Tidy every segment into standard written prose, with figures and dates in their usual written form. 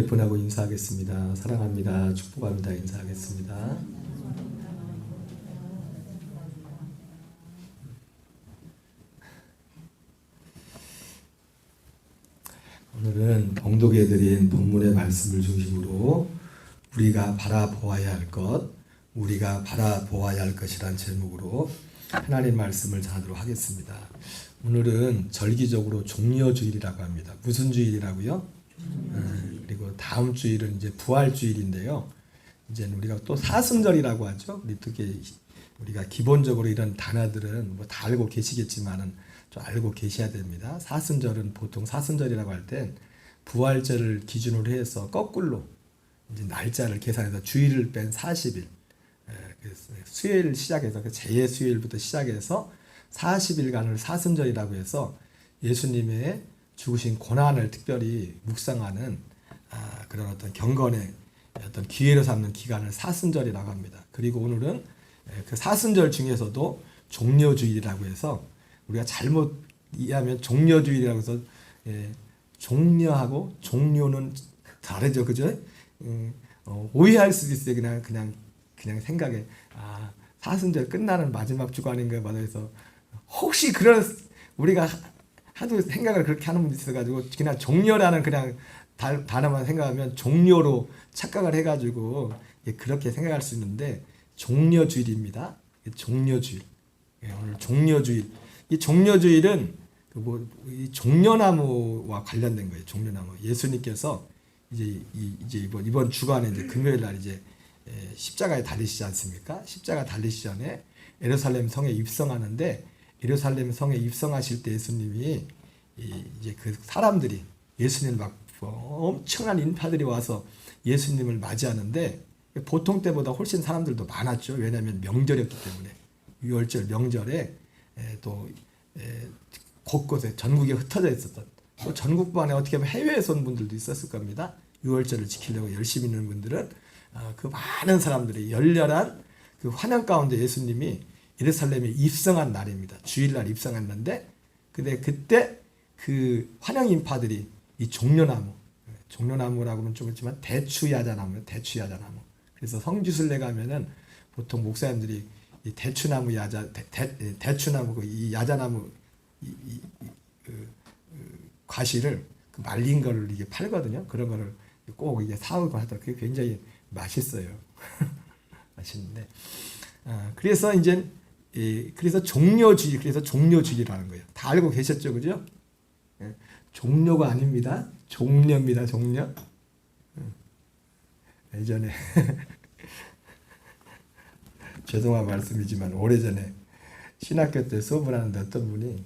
몇 분 하고 인사하겠습니다. 사랑합니다. 축복합니다. 인사하겠습니다. 오늘은 봉독해 드린 본문의 말씀을 중심으로 우리가 바라보아야 할 것, 우리가 바라보아야 할 것이란 제목으로 하나님 말씀을 전하도록 하겠습니다. 오늘은 절기적으로 종려주일이라고 합니다. 무슨 주일이라고요? 그리고 다음 주일은 이제 부활주일인데요. 이제 우리가 또 사순절이라고 하죠. 우리가 기본적으로 이런 단어들은 뭐 다 알고 계시겠지만은 좀 알고 계셔야 됩니다. 사순절은 보통 사순절이라고 할 땐 부활절을 기준으로 해서 거꾸로 이제 날짜를 계산해서 주일을 뺀 40일, 수요일 시작해서 제 수요일부터 시작해서 40일간을 사순절이라고 해서 예수님의 죽으신 고난을 특별히 묵상하는 그런 어떤 경건의 어떤 기회로 삼는 기간을 사순절이라고 합니다. 그리고 오늘은 그 사순절 중에서도 종려주일이라고 해서 우리가 잘못 이해하면 종려주일이라고 해서 종려하고 종료는 다르죠, 그죠? 오해할 수도 있어요. 그냥 생각에 사순절 끝나는 마지막 주가 아닌가 봐서 혹시 그런 우리가 하도 생각을 그렇게 하는 분이 있어가지고 그냥 종려라는 그냥 단어만 생각하면 종료로 착각을 해가지고 그렇게 생각할 수 있는데 종려주일입니다. 종려주일. 오늘 종려주일. 이 종려주일은 이 종려나무와 관련된 거예요. 종려나무. 예수님께서 이제 이번 주간에 이제 금요일 날 이제 십자가에 달리시지 않습니까? 십자가 달리시기 전에 예루살렘 성에 입성하는데 예루살렘 성에 입성하실 때 예수님이 이제 그 사람들이 예수님을 막 엄청난 인파들이 와서 예수님을 맞이하는데 보통 때보다 훨씬 사람들도 많았죠. 왜냐하면 명절이었기 때문에 유월절 명절에 또 곳곳에 전국에 흩어져 있었던 또 전국반에 어떻게 보면 해외에서 온 분들도 있었을 겁니다. 유월절을 지키려고 열심히 있는 분들은 그 많은 사람들이 열렬한 그 환영 가운데 예수님이 예루살렘에 입성한 날입니다. 주일날 입성했는데 근데 그때 그 환영 인파들이 이 종려나무라고 하면 좀 그렇지만 대추야자나무. 그래서 성지순례 가면은 보통 목사님들이 이 대추나무 대추나무 이 야자나무 과실을 그 말린 거를 이게 팔거든요. 그런 거를 꼭 이게 사오고 하더라고요. 그게 굉장히 맛있어요. 맛있는데 그래서 이제 그래서 종려주일이라는 거예요. 다 알고 계셨죠, 그죠? 종료가 아닙니다. 종려입니다. 종려. 예전에 죄송한 말씀이지만 오래전에 신학교 때 수업을 하는데 어떤 분이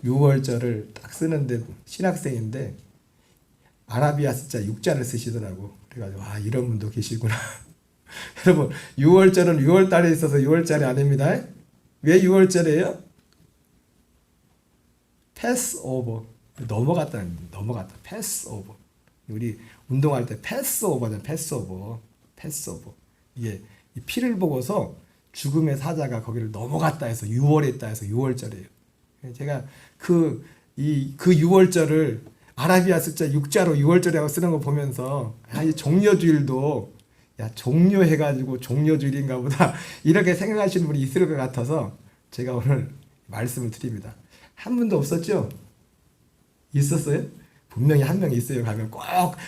6월절을 딱 쓰는데 신학생인데 아라비아 숫자 6자를 쓰시더라고. 그래가지고 이런 분도 계시구나. 여러분 6월절은 6월달에 있어서 6월절이 아닙니다. 왜 6월절이에요? 패스오버. 넘어갔다. 패스오버. 우리 운동할 때 패스오버잖아요. 패스오버. 이게 피를 보고서 죽음의 사자가 거기를 넘어갔다 해서 6월에 있다 해서 6월절이에요. 제가 그 6월절을 아라비아 숫자 6자로 6월절이라고 쓰는 거 보면서 이 종려주일도 종료해가지고 종려주일인가 보다 이렇게 생각하시는 분이 있을 것 같아서 제가 오늘 말씀을 드립니다. 한 분도 없었죠? 있었어요? 분명히 한 명 있어요. 가면 꼭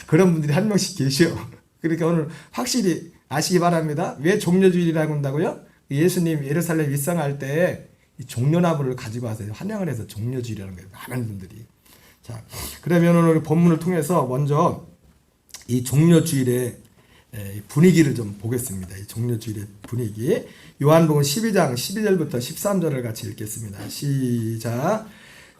그런 분들이 한 명씩 계셔. 그러니까 오늘 확실히 아시기 바랍니다. 왜 종려주일이라고 한다고요? 예수님 예루살렘 입성할 때 종려나무를 가지고 와서 환영을 해서 종려주일이라는 거예요. 많은 분들이. 자, 그러면 오늘 본문을 통해서 먼저 이 종려주일의 분위기를 좀 보겠습니다. 이 종려주일의 분위기. 요한복음 12장 12절부터 13절을 같이 읽겠습니다. 시작.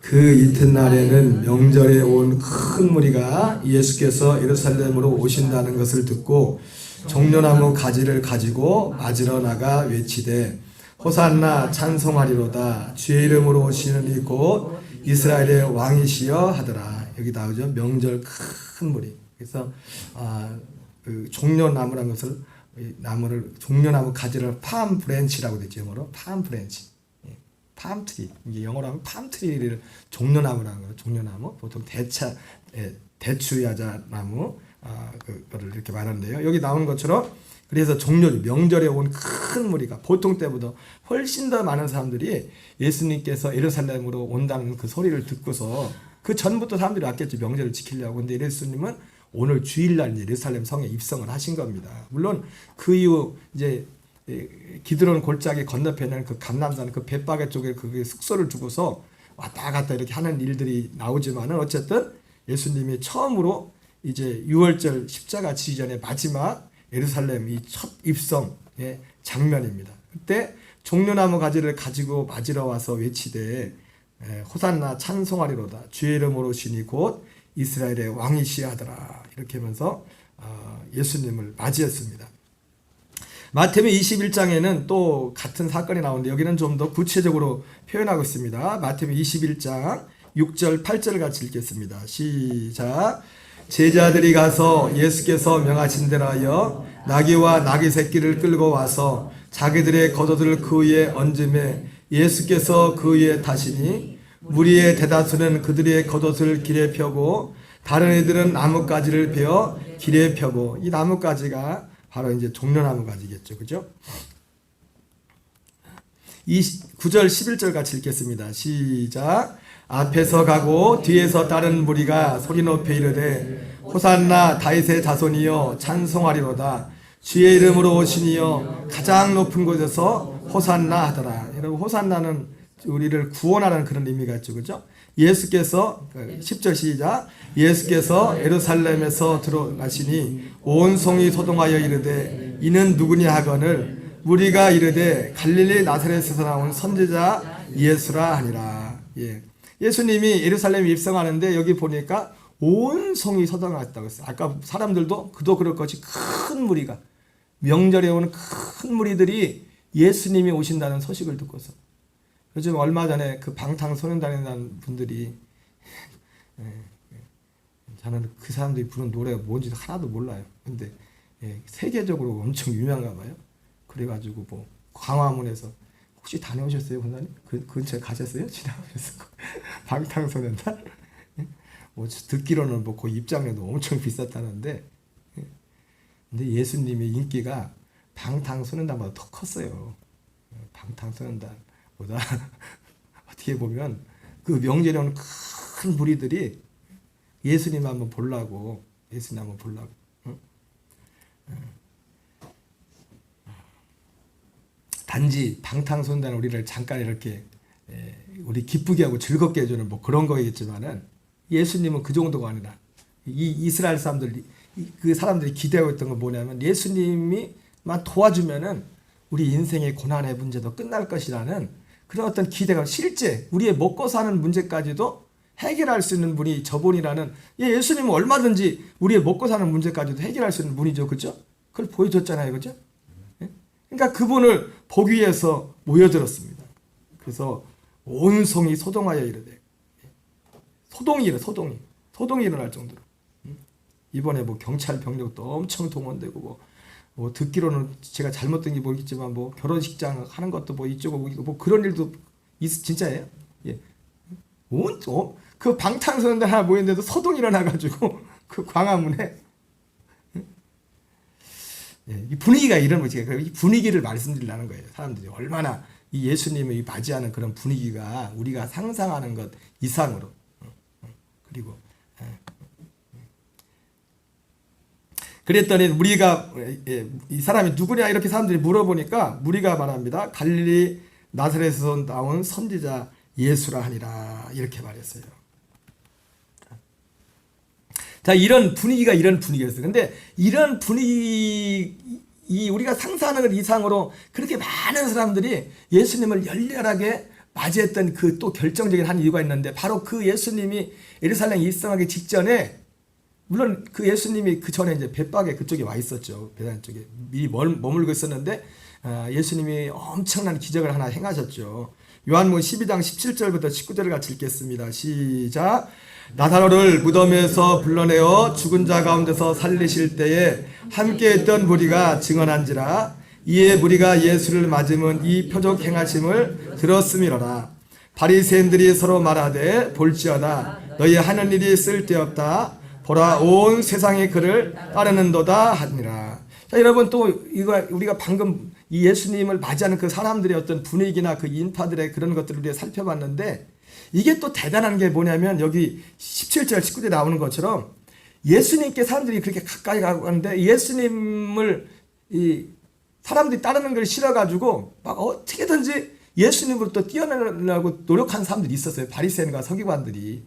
그 이튿날에는 명절에 온 큰 무리가 예수께서 예루살렘으로 오신다는 것을 듣고 종려나무 가지를 가지고 맞으러 나가 외치되 호산나 찬송하리로다. 주의 이름으로 오시는 이 곧 이스라엘의 왕이시여 하더라. 여기 나오죠. 명절 큰 무리. 그래서 그 종려나무라는 것을 종려나무 가지를 팜 브랜치라고 되죠. 영어로 팜 브랜치. 팜트리. 이게 영어로 하면 팜트리를 종려나무라는 거예요. 종려나무. 보통 대추야자나무 그거를 이렇게 말하는데요. 여기 나오는 것처럼 그래서 명절에 온 큰 무리가 보통 때보다 훨씬 더 많은 사람들이 예수님께서 예루살렘으로 온다는 그 소리를 듣고서 그 전부터 사람들이 왔겠죠. 명절을 지키려고. 근데 예수님은 오늘 주일날 예루살렘 성에 입성을 하신 겁니다. 물론 그 이후 이제 기드론 골짜기 건너편에는 그 감람산 그 벳바게 쪽에 그 숙소를 두고서 왔다 갔다 이렇게 하는 일들이 나오지만은 어쨌든 예수님이 처음으로 이제 6월절 십자가 지기 전에 마지막 예루살렘 이 첫 입성의 장면입니다. 그때 종려나무 가지를 가지고 맞으러 와서 외치되 호산나 찬송하리로다 주의 이름으로 오시니 곧 이스라엘의 왕이시하더라 이렇게 하면서 예수님을 맞이했습니다. 마태복음 21장에는 또 같은 사건이 나오는데 여기는 좀 더 구체적으로 표현하고 있습니다. 마태복음 21장 6절 8절 같이 읽겠습니다. 시작. 제자들이 가서 예수께서 명하신 대로 하여 나귀와 나귀 새끼를 끌고 와서 자기들의 겉옷을 그 위에 얹음에 예수께서 그 위에 타시니 무리의 대다수는 그들의 겉옷을 길에 펴고 다른 이들은 나뭇가지를 베어 길에 펴고 이 나뭇가지가 바로 이제 종려나무 가지겠죠. 그죠? 9절 11절 같이 읽겠습니다. 시작. 앞에서 가고 뒤에서 따른 무리가 소리 높여 이르되 호산나 다윗의 자손이여 찬송하리로다 주의 이름으로 오시니여 가장 높은 곳에서 호산나 하더라. 여러분 호산나는 우리를 구원하는 그런 의미가 있죠. 그죠? 예수께서 10절 시작. 예수께서 예루살렘에서 들어가시니 온 성이 소동하여 이르되 이는 누구냐 하거늘 무리가 이르되 갈릴리 나사렛에서 나온 선지자 예수라 하니라. 예수님이 예루살렘에 입성하는데 여기 보니까 온 성이 소동했다고 했어요. 아까 사람들도 그도 그럴 것이 큰 무리가 명절에 오는 큰 무리들이 예수님이 오신다는 소식을 듣고서 요즘 얼마 전에 그 방탄소년단이라는 분들이 저는 그 사람들이 부른 노래가 뭔지 하나도 몰라요. 근데 세계적으로 엄청 유명한가 봐요. 그래가지고 뭐 광화문에서 혹시 다녀오셨어요, 권사님? 그 근처에 가셨어요? 지나가셨어? 방탄소년단? 뭐 듣기로는 뭐 그 입장료도 엄청 비쌌다는데, 근데 예수님의 인기가 방탄소년단보다 더 컸어요. 방탄소년단보다 어떻게 보면 그 명절에 오는 큰 무리들이 예수님 한번 보려고, 예수님 한번 보려고. 단지 방탄소년단 우리를 잠깐 이렇게 우리 기쁘게 하고 즐겁게 해주는 뭐 그런 거겠지만은 예수님은 그 정도가 아니라 이 이스라엘 사람들 그 사람들이 기대하고 있던 건 뭐냐면 예수님이만 도와주면은 우리 인생의 고난의 문제도 끝날 것이라는 그런 어떤 기대가 실제 우리의 먹고 사는 문제까지도 해결할 수 있는 분이 저분이라는 예수님은 얼마든지 우리의 먹고 사는 문제까지도 해결할 수 있는 분이죠. 그죠? 그걸 보여줬잖아요. 그죠? 그러니까 그분을 보기 위해서 모여들었습니다. 그래서 온 성이 소동하여 이르되 소동이 일어날 정도로 이번에 뭐 경찰 병력도 엄청 동원되고 뭐 듣기로는 제가 잘못된 게 모르겠지만 뭐 결혼식장 하는 것도 뭐 이쪽으로 뭐 그런 일도 진짜예요. 그 방탄소년단 하나 모였는데도 소동이 일어나가지고 그 광화문에 이 분위기가 이런 거지. 이 분위기를 말씀드리려는 거예요. 사람들이 얼마나 이 예수님을 맞이하는 그런 분위기가 우리가 상상하는 것 이상으로. 그리고 그랬더니 무리가 이 사람이 누구냐 이렇게 사람들이 물어보니까 무리가 말합니다. 갈릴리 나사렛에서 나온 선지자 예수라 하니라 이렇게 말했어요. 자, 이런 분위기가 이런 분위기였어요. 근데 이런 분위기 우리가 상상하는 것 이상으로 그렇게 많은 사람들이 예수님을 열렬하게 맞이했던 그 또 결정적인 한 이유가 있는데 바로 그 예수님이 예루살렘 입성하기 직전에 물론 그 예수님이 그 전에 이제 벳바게 그쪽에 와 있었죠. 베단 쪽에 미리 머물고 있었는데 예수님이 엄청난 기적을 하나 행하셨죠. 요한복음 12장 17절부터 19절을 같이 읽겠습니다. 시작. 나사로를 무덤에서 불러내어 죽은 자 가운데서 살리실 때에 함께 있던 무리가 증언한지라 이에 무리가 예수를 맞으면 이 표적 행하심을 들었음이로라. 바리새인들이 서로 말하되 볼지어다 너희 하는 일이 쓸데없다. 보라 온 세상이 그를 따르는도다 하니라. 자, 여러분 또 이거 우리가 방금 이 예수님을 맞이하는 그 사람들의 어떤 분위기나 그 인파들의 그런 것들을 우리가 살펴봤는데 이게 또 대단한 게 뭐냐면 여기 17절 19절에 나오는 것처럼 예수님께 사람들이 그렇게 가까이 가고 하는데 예수님을 이 사람들이 따르는 걸 싫어가지고 막 어떻게든지 예수님으로부터 뛰어내려고 노력한 사람들이 있었어요. 바리새인과 서기관들이.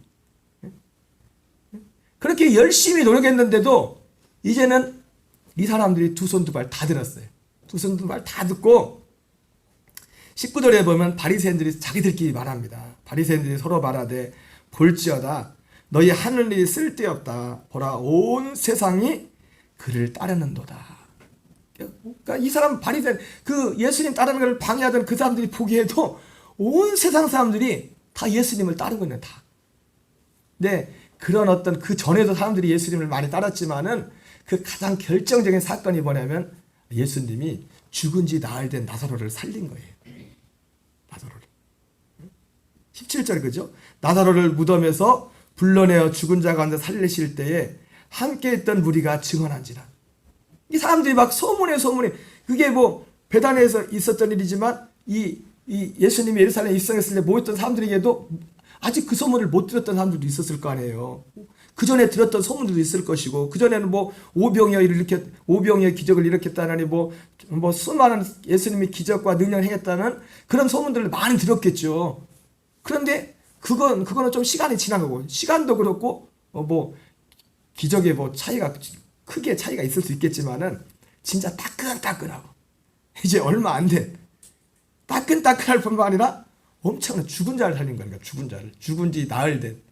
그렇게 열심히 노력했는데도 이제는 이 사람들이 두 손 두 발 다 들었어요. 두 손 두 발 다 듣고 19절에 보면 바리새인들이 자기들끼리 말합니다. 바리새인들이 서로 말하되 볼지어다 너희 하는 일이 쓸데없다. 보라 온 세상이 그를 따르는도다. 그러니까 이 사람 바리새인 그 예수님 따르는 걸 방해하던 그 사람들이 보기에도 온 세상 사람들이 다 예수님을 따르고 있는 다. 네, 그런 어떤 그 전에도 사람들이 예수님을 많이 따랐지만은 그 가장 결정적인 사건이 뭐냐면 예수님이 죽은 지 나흘 된 나사로를 살린 거예요. 나사로를. 17절 그죠? 나사로를 무덤에서 불러내어 죽은 자 가운데 살리실 때에 함께 있던 무리가 증언한지라. 이 사람들이 막 소문에 그게 뭐 베다니에서 있었던 일이지만 이 예수님이 예루살렘에 입성했을 때 모였던 사람들에게도 아직 그 소문을 못 들었던 사람들도 있었을 거 아니에요. 그 전에 들었던 소문들도 있을 것이고 그 전에는 뭐 오병이어 기적을 일으켰다느니 뭐 수많은 예수님이 기적과 능력을 행했다는 그런 소문들을 많이 들었겠죠. 그런데 그거는 좀 시간이 지난 거고 시간도 그렇고 뭐 기적에 뭐 크게 차이가 있을 수 있겠지만은 진짜 따끈따끈하고 이제 얼마 안 된 따끈따끈할 뿐만 아니라 엄청난 죽은 자를 살린 거니까 죽은 지 나흘 된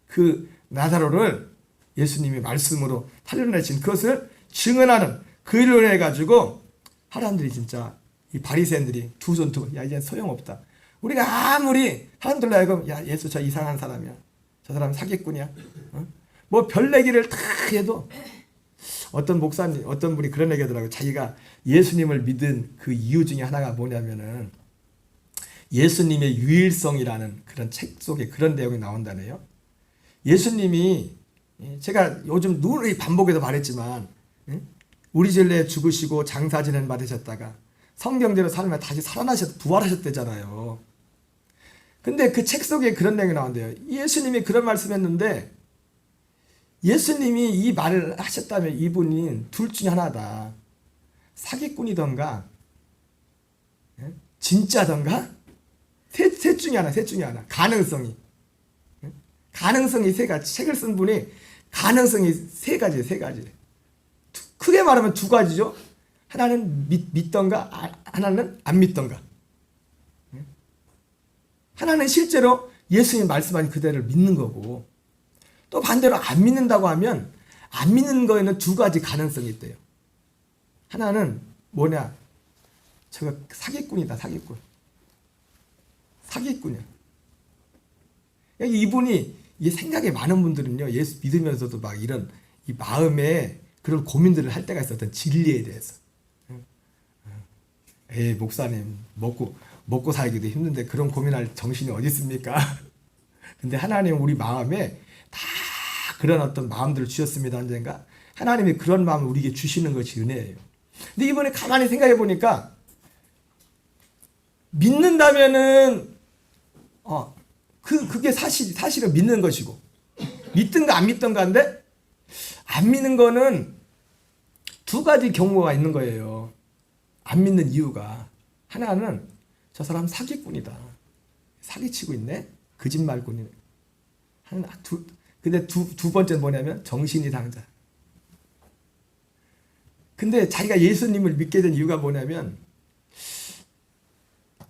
그 나사로를 예수님이 말씀으로 살려내신 그것을 증언하는 그 일로 해가지고 사람들이 진짜 이 바리새인들이 두 손 두고 야 이제 소용없다. 우리가 아무리 사람들로 하여금 야 예수 저 이상한 사람이야. 저 사람 사기꾼이야. 뭐 별 얘기를 다 해도 어떤 목사님 어떤 분이 그런 얘기 하더라고요. 자기가 예수님을 믿은 그 이유 중에 하나가 뭐냐면은 예수님의 유일성이라는 그런 책 속에 그런 내용이 나온다네요. 예수님이 제가 요즘 누누이 반복해서 말했지만 우리 전에 죽으시고 장사 지낸 받으셨다가 성경대로 살면 다시 부활하셨대잖아요. 근데 그 책 속에 그런 내용이 나온대요. 예수님이 그런 말씀했는데 예수님이 이 말을 하셨다면 이분이 둘 중에 하나다. 사기꾼이던가 진짜던가 셋 중에 하나. 가능성이 세 가지. 책을 쓴 분이 가능성이 세 가지. 크게 말하면 두 가지죠. 하나는 믿던가 하나는 안 믿던가. 하나는 실제로 예수님 말씀하신 그대로를 믿는 거고 또 반대로 안 믿는다고 하면 안 믿는 거에는 두 가지 가능성이 있대요. 하나는 뭐냐? 저거 사기꾼이다. 사기꾼이야. 이분이 이 생각이 많은 분들은요. 예수 믿으면서도 막 이런 이 마음에 그런 고민들을 할 때가 있었던 진리에 대해서. 에이 목사님 먹고 살기도 힘든데 그런 고민할 정신이 어디 있습니까? 근데 하나님 우리 마음에 다 그런 어떤 마음들을 주셨습니다. 언젠가 하나님이 그런 마음을 우리에게 주시는 것이 은혜예요. 근데 이번에 가만히 생각해 보니까 믿는다면은 그게 사실은 믿는 것이고 믿든가 안 믿든가인데 안 믿는 거는 두 가지 경우가 있는 거예요. 안 믿는 이유가 하나는 저 사람 사기꾼이다. 사기치고 있네. 거짓말꾼이네. 근데 두 번째는 뭐냐면 정신이상자. 근데 자기가 예수님을 믿게 된 이유가 뭐냐면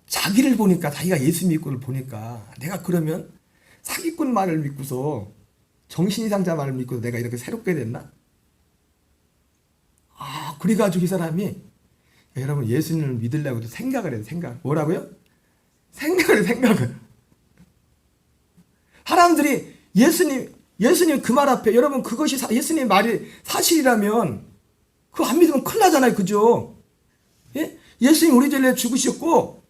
자기를 보니까 자기가 예수 믿고를 보니까 내가 그러면 사기꾼 말을 믿고서 정신이상자 말을 믿고서 내가 이렇게 새롭게 됐나? 그래가지고 이 사람이 여러분 예수님을 믿으려고 생각을 해요. 뭐라고요? 생각을. 사람들이 예수님 그 말 앞에 여러분 그것이 예수님 말이 사실이라면 그거 안 믿으면 큰일 나잖아요. 그죠? 예? 예수님 우리 전에 죽으셨고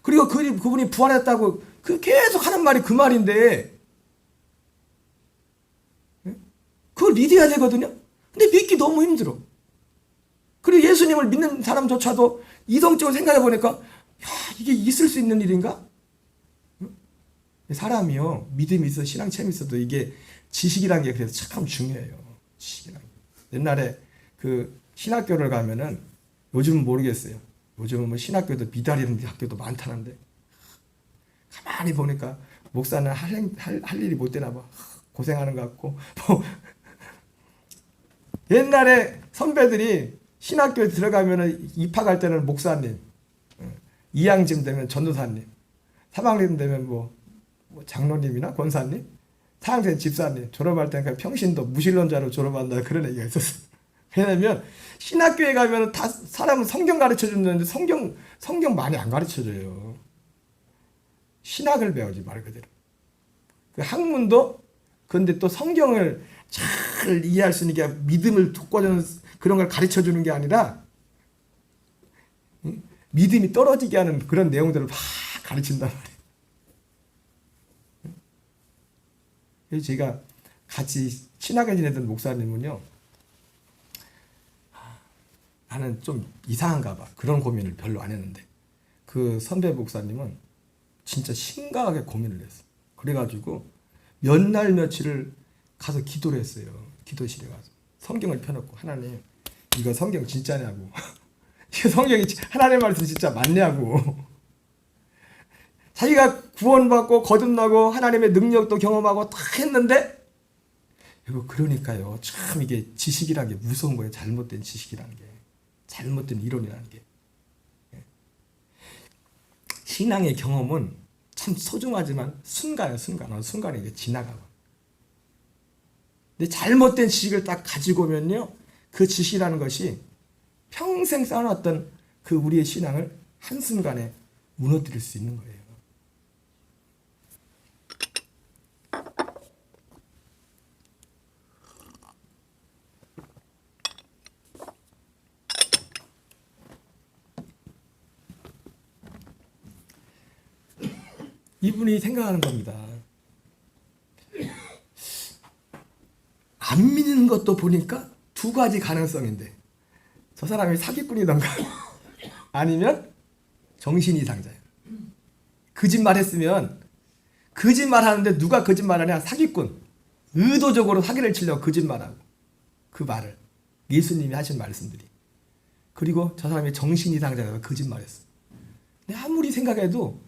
그리고 그분이 부활했다고 계속 하는 말이 그 말인데 그걸 믿어야 되거든요. 근데 믿기 너무 힘들어. 그리고 예수님을 믿는 사람조차도 이성적으로 생각해 보니까 야, 이게 있을 수 있는 일인가? 사람이요, 믿음이 있어 신앙 체험이 있어도 이게 지식이라는 게 그래서 참 중요해요. 지식이라는 게. 옛날에 그 신학교를 가면은, 요즘은 모르겠어요. 요즘은 뭐 신학교도 미달이는 학교도 많다는데, 가만히 보니까 목사는 할 일이 못 되나 봐. 고생하는 것 같고. 뭐 옛날에 선배들이 신학교에 들어가면은 입학할 때는 목사님, 2학년 되면 전도사님, 3학년 되면 뭐 장로님이나 권사님, 4학년 집사님, 졸업할 때는 평신도 무신론자로 졸업한다, 그런 얘기가 있었어요. 왜냐면 신학교에 가면 다 사람은 성경 가르쳐 주는데 성경 많이 안 가르쳐 줘요. 신학을 배우지 말 그대로. 그 학문도, 그런데 또 성경을 잘 이해할 수 있는 게, 믿음을 돋궈주는 그런 걸 가르쳐 주는 게 아니라 믿음이 떨어지게 하는 그런 내용들을 막 가르친단 말이에요. 그래서 제가 같이 친하게 지내던 목사님은요, 나는 좀 이상한가 봐, 그런 고민을 별로 안 했는데, 그 선배 목사님은 진짜 심각하게 고민을 했어. 그래가지고 몇 날 며칠을 가서 기도를 했어요. 기도실에 가서 성경을 펴놓고, 하나님 이거 성경 진짜냐고, 이거 성경이 하나님 말씀 진짜 맞냐고. 자기가 구원받고 거듭나고 하나님의 능력도 경험하고 다 했는데, 이거 그러니까요, 참 이게 지식이라는 게 무서운 거예요. 잘못된 지식이라는 게, 잘못된 이론이라는 게. 신앙의 경험은 참 소중하지만 순간에 이게 지나가고. 근데 잘못된 지식을 딱 가지고 오면요, 그 지식이라는 것이 평생 쌓아놨던 그 우리의 신앙을 한순간에 무너뜨릴 수 있는 거예요. 이분이 생각하는 겁니다. 안 믿는 것도 보니까 두 가지 가능성인데, 저 사람이 사기꾼이던가 아니면 정신이상자예요. 거짓말 했으면, 거짓말 하는데 누가 거짓말하냐? 사기꾼. 의도적으로 사기를 치려고 거짓말하고, 그 말을, 예수님이 하신 말씀들이. 그리고 저 사람이 정신이상자가 거짓말했어. 근데 아무리 생각해도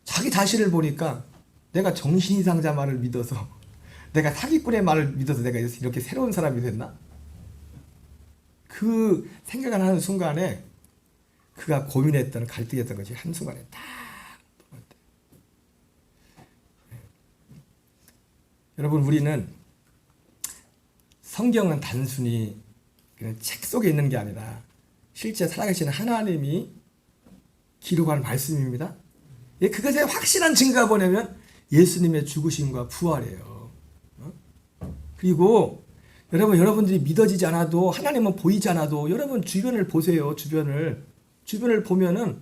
자기 자신을 보니까, 내가 정신이상자 말을 믿어서, 내가 사기꾼의 말을 믿어서 내가 이렇게 새로운 사람이 됐나? 그 생각을 하는 순간에 그가 고민했던, 갈등했던 것이 한순간에 딱 떠났대요. 여러분, 우리는 성경은 단순히 그냥 책 속에 있는 게 아니라 실제 살아계시는 하나님이 기록한 말씀입니다. 그것의 확실한 증거가 뭐냐면 예수님의 죽으심과 부활이에요. 그리고 여러분들이 믿어지지 않아도, 하나님은 보이지 않아도, 여러분 주변을 보세요. 주변을 보면은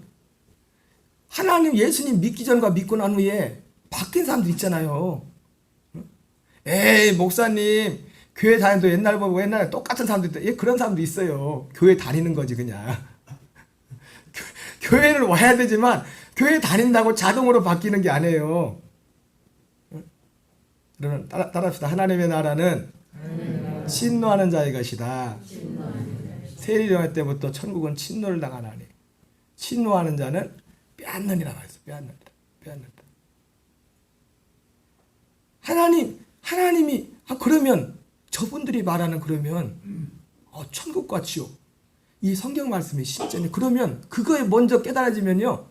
하나님, 예수님 믿기 전과 믿고 난 후에 바뀐 사람들 있잖아요. 에이, 목사님 교회 다니도 옛날 보고 옛날에 똑같은 사람들 있다. 그런 사람도 있어요. 교회 다니는 거지 그냥. 교회를 와야 되지만 교회 다닌다고 자동으로 바뀌는 게 아니에요. 여러분 따라합시다. 하나님의 나라는 친노하는 자의 것이다. 세리령할 때부터 천국은 친노를 당하나니, 친노하는 자는 빼앗느니라 말했어. 빼앗는다. 하나님이 그러면 저분들이 말하는, 그러면 천국과 지옥, 이 성경 말씀이 진짜네. 그러면 그거에 먼저 깨달아지면요,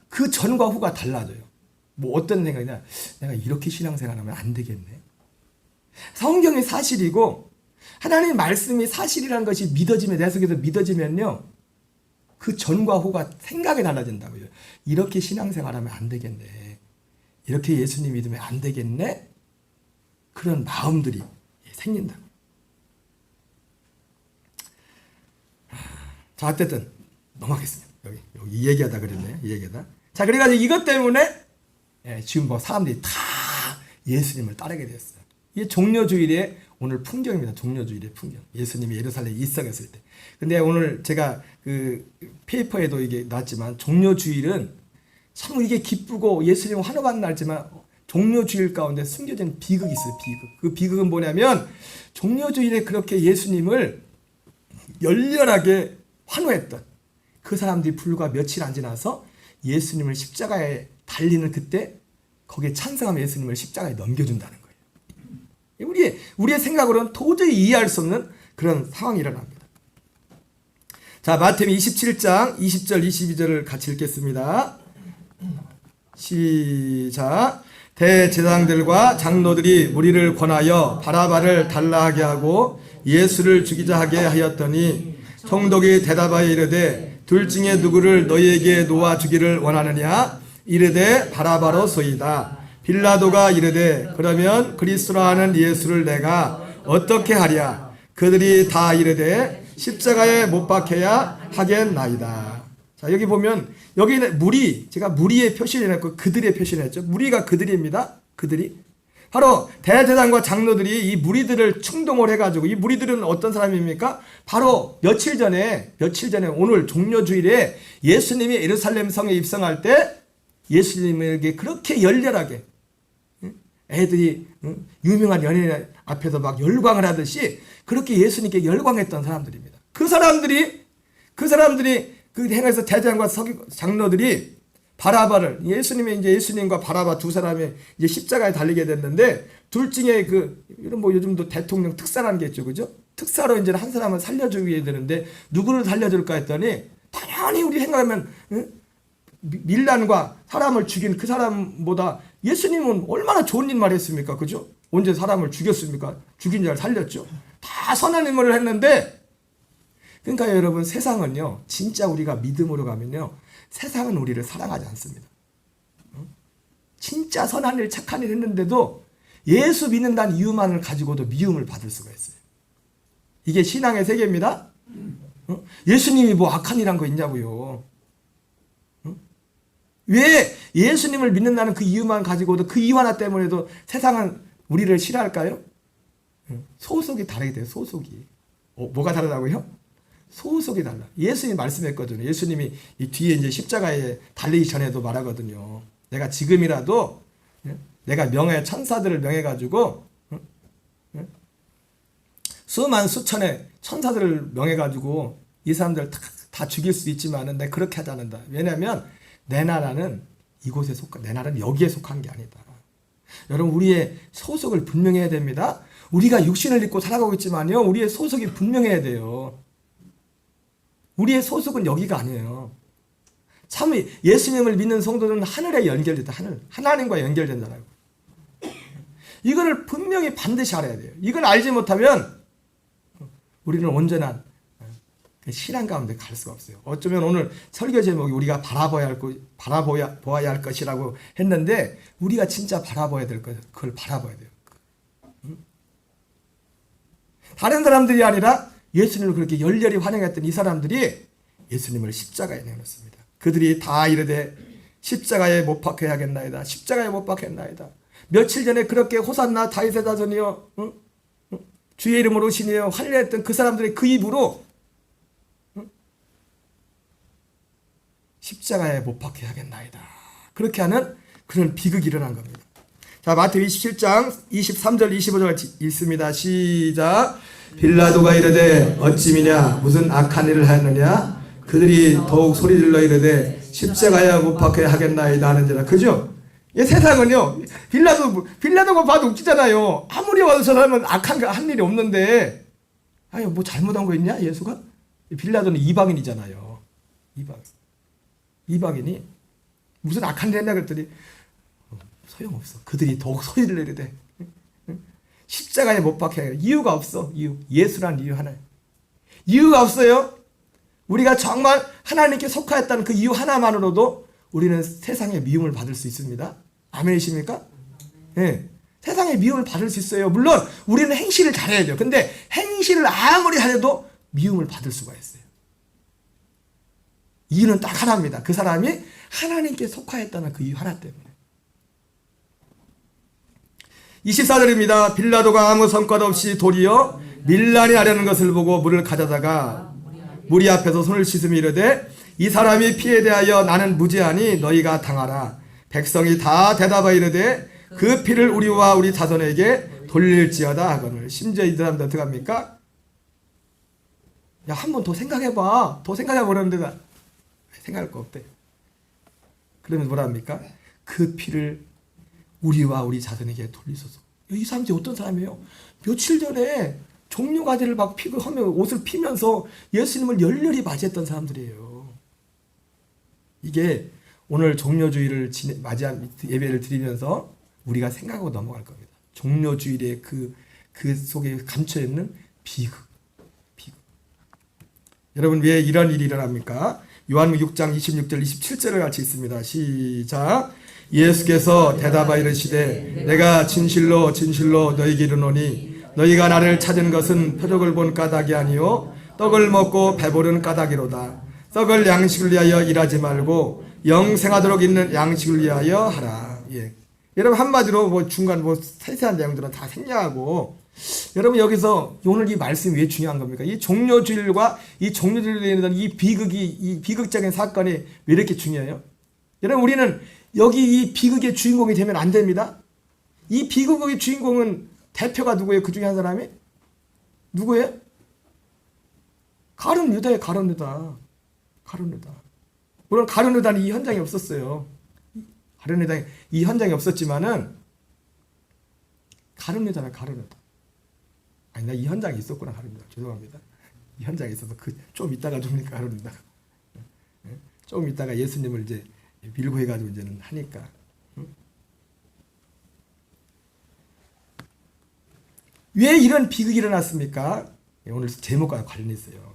그 전과 후가 달라져요. 뭐 어떤 생각이냐, 내가 이렇게 신앙생활하면 안 되겠네. 성경이 사실이고 하나님의 말씀이 사실이라는 것이 믿어지면, 내 속에서 믿어지면요, 그 전과 후가 생각이 달라진다고요. 이렇게 신앙생활하면 안 되겠네, 이렇게 예수님 믿으면 안 되겠네, 그런 마음들이 생긴다고. 자, 어쨌든 넘어가겠습니다. 여기 이 얘기하다 그랬네요. 이 얘기하다. 자, 그래가지고 이것 때문에 지금 뭐 사람들이 다 예수님을 따르게 됐어요. 이게 종려주일의 오늘 풍경입니다. 종려주일의 풍경. 예수님이 예루살렘에 입성했을 때. 근데 오늘 제가 그 페이퍼에도 이게 나왔지만 종려주일은 참 이게 기쁘고 예수님 환호받는 날이지만 종려주일 가운데 숨겨진 비극이 있어요. 비극. 그 비극은 뭐냐면 종려주일에 그렇게 예수님을 열렬하게 환호했던 그 사람들이 불과 며칠 안 지나서 예수님을 십자가에 달리는 그때 거기에 찬성하면 예수님을 십자가에 넘겨준다는 거예요. 우리의 생각으로는 도저히 이해할 수 없는 그런 상황이 일어납니다. 자, 마태복음 27장 20절 22절을 같이 읽겠습니다. 시작. 대제사장들과 장로들이 무리를 권하여 바라바를 달라 하게 하고 예수를 죽이자 하게 하였더니 총독이 대답하여 이르되 둘 중에 누구를 너희에게 놓아 주기를 원하느냐? 이르되 바라바로소이다. 빌라도가 이르되 그러면 그리스도라 하는 예수를 내가 어떻게 하랴? 그들이 다 이르되 십자가에 못 박혀야 하겠나이다. 자, 여기 보면 여기는 무리, 제가 무리의 표시를 했고 그들의 표시를 했죠. 무리가 그들입니다. 그들이 바로 대제사장과 장로들이 이 무리들을 충동을 해가지고, 이 무리들은 어떤 사람입니까? 바로 며칠 전에 오늘 종려주일에 예수님이 예루살렘 성에 입성할 때 예수님에게 그렇게 열렬하게 애들이 유명한 연예인 앞에서 막 열광을 하듯이 그렇게 예수님께 열광했던 사람들입니다. 그 사람들이 그 행에서 대제사장과 장로들이 바라바를, 예수님과 바라바 두 사람이 이제 십자가에 달리게 됐는데, 둘 중에 이런 요즘도 대통령 특사라는 게 있죠, 그죠? 특사로 이제 한 사람을 살려주게 되는데, 누구를 살려줄까 했더니, 당연히 우리 생각하면, 밀란과 사람을 죽인 그 사람보다 예수님은 얼마나 좋은 일만 했습니까, 그죠? 언제 사람을 죽였습니까? 죽인 자를 살렸죠. 다 선한 인물을 했는데, 그러니까 여러분, 세상은요, 진짜 우리가 믿음으로 가면요, 세상은 우리를 사랑하지 않습니다. 진짜 선한 일, 착한 일 했는데도 예수 믿는다는 이유만을 가지고도 미움을 받을 수가 있어요. 이게 신앙의 세계입니다. 예수님이 뭐 악한 일 한 거 있냐고요. 왜 예수님을 믿는다는 그 이유만 가지고도, 그 이유 하나 때문에도 세상은 우리를 싫어할까요? 소속이 다르게 돼요. 소속이. 뭐가 다르다고요? 소속이 달라. 예수님이 말씀했거든요. 예수님이 이 뒤에 이제 십자가에 달리기 전에도 말하거든요. 내가 지금이라도 내가 명예 천사들을 명해가지고 수만 수천의 천사들을 명해가지고 이 사람들 다 죽일 수 있지만은 내가 그렇게 하지 않는다. 왜냐하면 내 나라는 이곳에 내 나라는 여기에 속한 게 아니다. 여러분, 우리의 소속을 분명해야 됩니다. 우리가 육신을 입고 살아가고 있지만요, 우리의 소속이 분명해야 돼요. 우리의 소속은 여기가 아니에요. 참 예수님을 믿는 성도는 하늘에 연결됐다. 하나님과 연결된다라고. 이거를 분명히 반드시 알아야 돼요. 이걸 알지 못하면 우리는 온전한 신앙 가운데 갈 수가 없어요. 어쩌면 오늘 설교 제목이 우리가 바라보아야 할 것이라고 했는데, 우리가 진짜 바라봐야 될 것, 그걸 바라봐야 돼요. 다른 사람들이 아니라 예수님을 그렇게 열렬히 환영했던 이 사람들이 예수님을 십자가에 내놓습니다. 그들이 다 이르되 십자가에 못 박혀야겠나이다. 십자가에 못 박혔나이다. 며칠 전에 그렇게 호산나 다윗의 자손이여, 주의 이름으로 오시니여 할례했던 그 사람들의 그 입으로 십자가에 못 박혀야겠나이다. 그렇게 하는 그런 비극이 일어난 겁니다. 자, 마태복음 27장 23절 25절 읽습니다. 시작. 빌라도가 이르되 어찌 미냐 무슨 악한 일을 하였느냐? 그들이 더욱 소리질러 이르되 십자가에 못 박혀야 하겠나이다 하는지라. 그죠? 이 세상은요, 빌라도가 봐도 웃기잖아요. 아무리 와도 저 사람은 악한 거 한 일이 없는데, 아유, 뭐 잘못한 거 있냐 예수가? 빌라도는 이방인이잖아요. 이방인이 무슨 악한 일 했냐 그랬더니 소용없어. 그들이 더욱 소리를 내리되 십자가에 못 박혀야. 이유가 없어. 예수란 이유 하나. 이유가 없어요. 우리가 정말 하나님께 속하였다는 그 이유 하나만으로도 우리는 세상의 미움을 받을 수 있습니다. 아멘이십니까? 네. 세상의 미움을 받을 수 있어요. 물론 우리는 행실을 잘해야 돼요. 근데 행실을 아무리 잘해도 미움을 받을 수가 있어요. 이유는 딱 하나입니다. 그 사람이 하나님께 속하였다는 그 이유 하나 때문에. 24절입니다. 빌라도가 아무 성과도 없이 도리어 밀란이 하려는 것을 보고 물을 가져다가 무리 앞에서 손을 씻으며 이르되 이 사람이 피에 대하여 나는 무죄하니 너희가 당하라. 백성이 다 대답하여 이르되 그 피를 우리와 우리 자손에게 돌릴지어다 하거늘. 심지어 이 사람들 어떻게 합니까? 야, 한 번 더 생각해봐. 더 생각해봐. 그러는데 생각할 거 없대. 그러면 뭐라 합니까? 그 피를 우리와 우리 자손에게 돌리소서. 이 사람들이 어떤 사람이에요? 며칠 전에 종려가지를 막 피고 하며 옷을 피면서 예수님을 열렬히 맞이했던 사람들이에요. 이게 오늘 종려주의를 맞이한 예배를 드리면서 우리가 생각하고 넘어갈 겁니다. 종려주일의 그 속에 감춰있는 비극. 여러분, 왜 이런 일이 일어납니까? 요한복음 6장 26절 27절을 같이 있습니다. 시작. 예수께서 대답하여 이르시되 내가 진실로 진실로 너희에게 이르노니 너희가 나를 찾은 것은 표적을 본 까닭이 아니요 떡을 먹고 배부른 까닭이로다. 썩을 양식을 위하여 일하지 말고 영생하도록 있는 양식을 위하여 하라. 예. 여러분, 한마디로 중간 세세한 내용들은 다 생략하고, 여러분, 여기서 오늘 이 말씀이 왜 중요한 겁니까? 이 종려주일과 이 종려주일에 있는 이 비극적인 사건이 왜 이렇게 중요해요? 여러분, 우리는 여기 이 비극의 주인공이 되면 안 됩니다. 이 비극의 주인공은 대표가 누구예요? 그 중에 한 사람이? 누구예요? 가룟 유다예요. 가룟 유다. 물론 가룟 유다는 이 현장에 없었어요. 가룟 유다에 이 현장에 없었지만은 가룟 유다는 가룟 유다. 아니, 나 이 현장에 있었구나. 가룟 유다. 죄송합니다. 이 현장에 있어서 좀 이따가 좀 가룟 유다. 좀 이따가 예수님을 이제 밀고 해가지고 이제는 하니까. 왜 이런 비극이 일어났습니까? 오늘 제목과 관련이 있어요.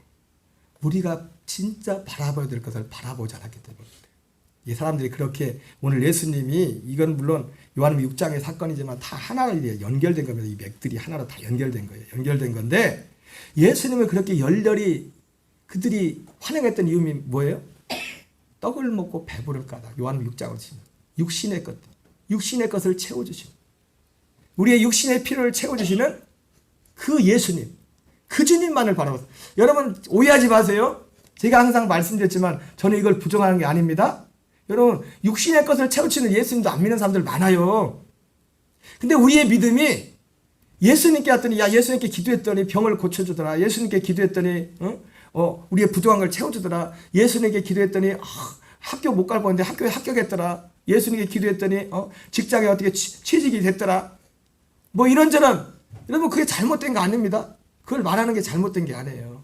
우리가 진짜 바라봐야 될 것을 바라보지 않았기 때문에. 이 사람들이 그렇게 오늘 예수님이, 이건 물론 요한복음 6장의 사건이지만 다 하나로 연결된 겁니다. 이 맥들이 하나로 다 연결된 거예요. 연결된 건데, 예수님을 그렇게 열렬히 그들이 환영했던 이유는 뭐예요? 떡을 먹고 배부를 까닭. 요한복음 6장으로 치면 육신의 것을 채워주시는, 우리의 육신의 필요를 채워주시는 그 예수님, 그 주님만을 바라보세요. 여러분, 오해하지 마세요. 제가 항상 말씀드렸지만 저는 이걸 부정하는 게 아닙니다. 여러분, 육신의 것을 채우치는 예수님도 안 믿는 사람들 많아요. 근데 우리의 믿음이 예수님께 왔더니, 야, 예수님께 기도했더니 병을 고쳐주더라. 예수님께 기도했더니 우리의 부족한 걸 채워주더라. 예수님께 기도했더니 학교 못 갈 뻔했는데 학교에 합격했더라. 예수님께 기도했더니 직장에 어떻게 취직이 됐더라. 뭐 이런저런. 여러분, 그게 잘못된 거 아닙니다. 그걸 말하는 게 잘못된 게 아니에요.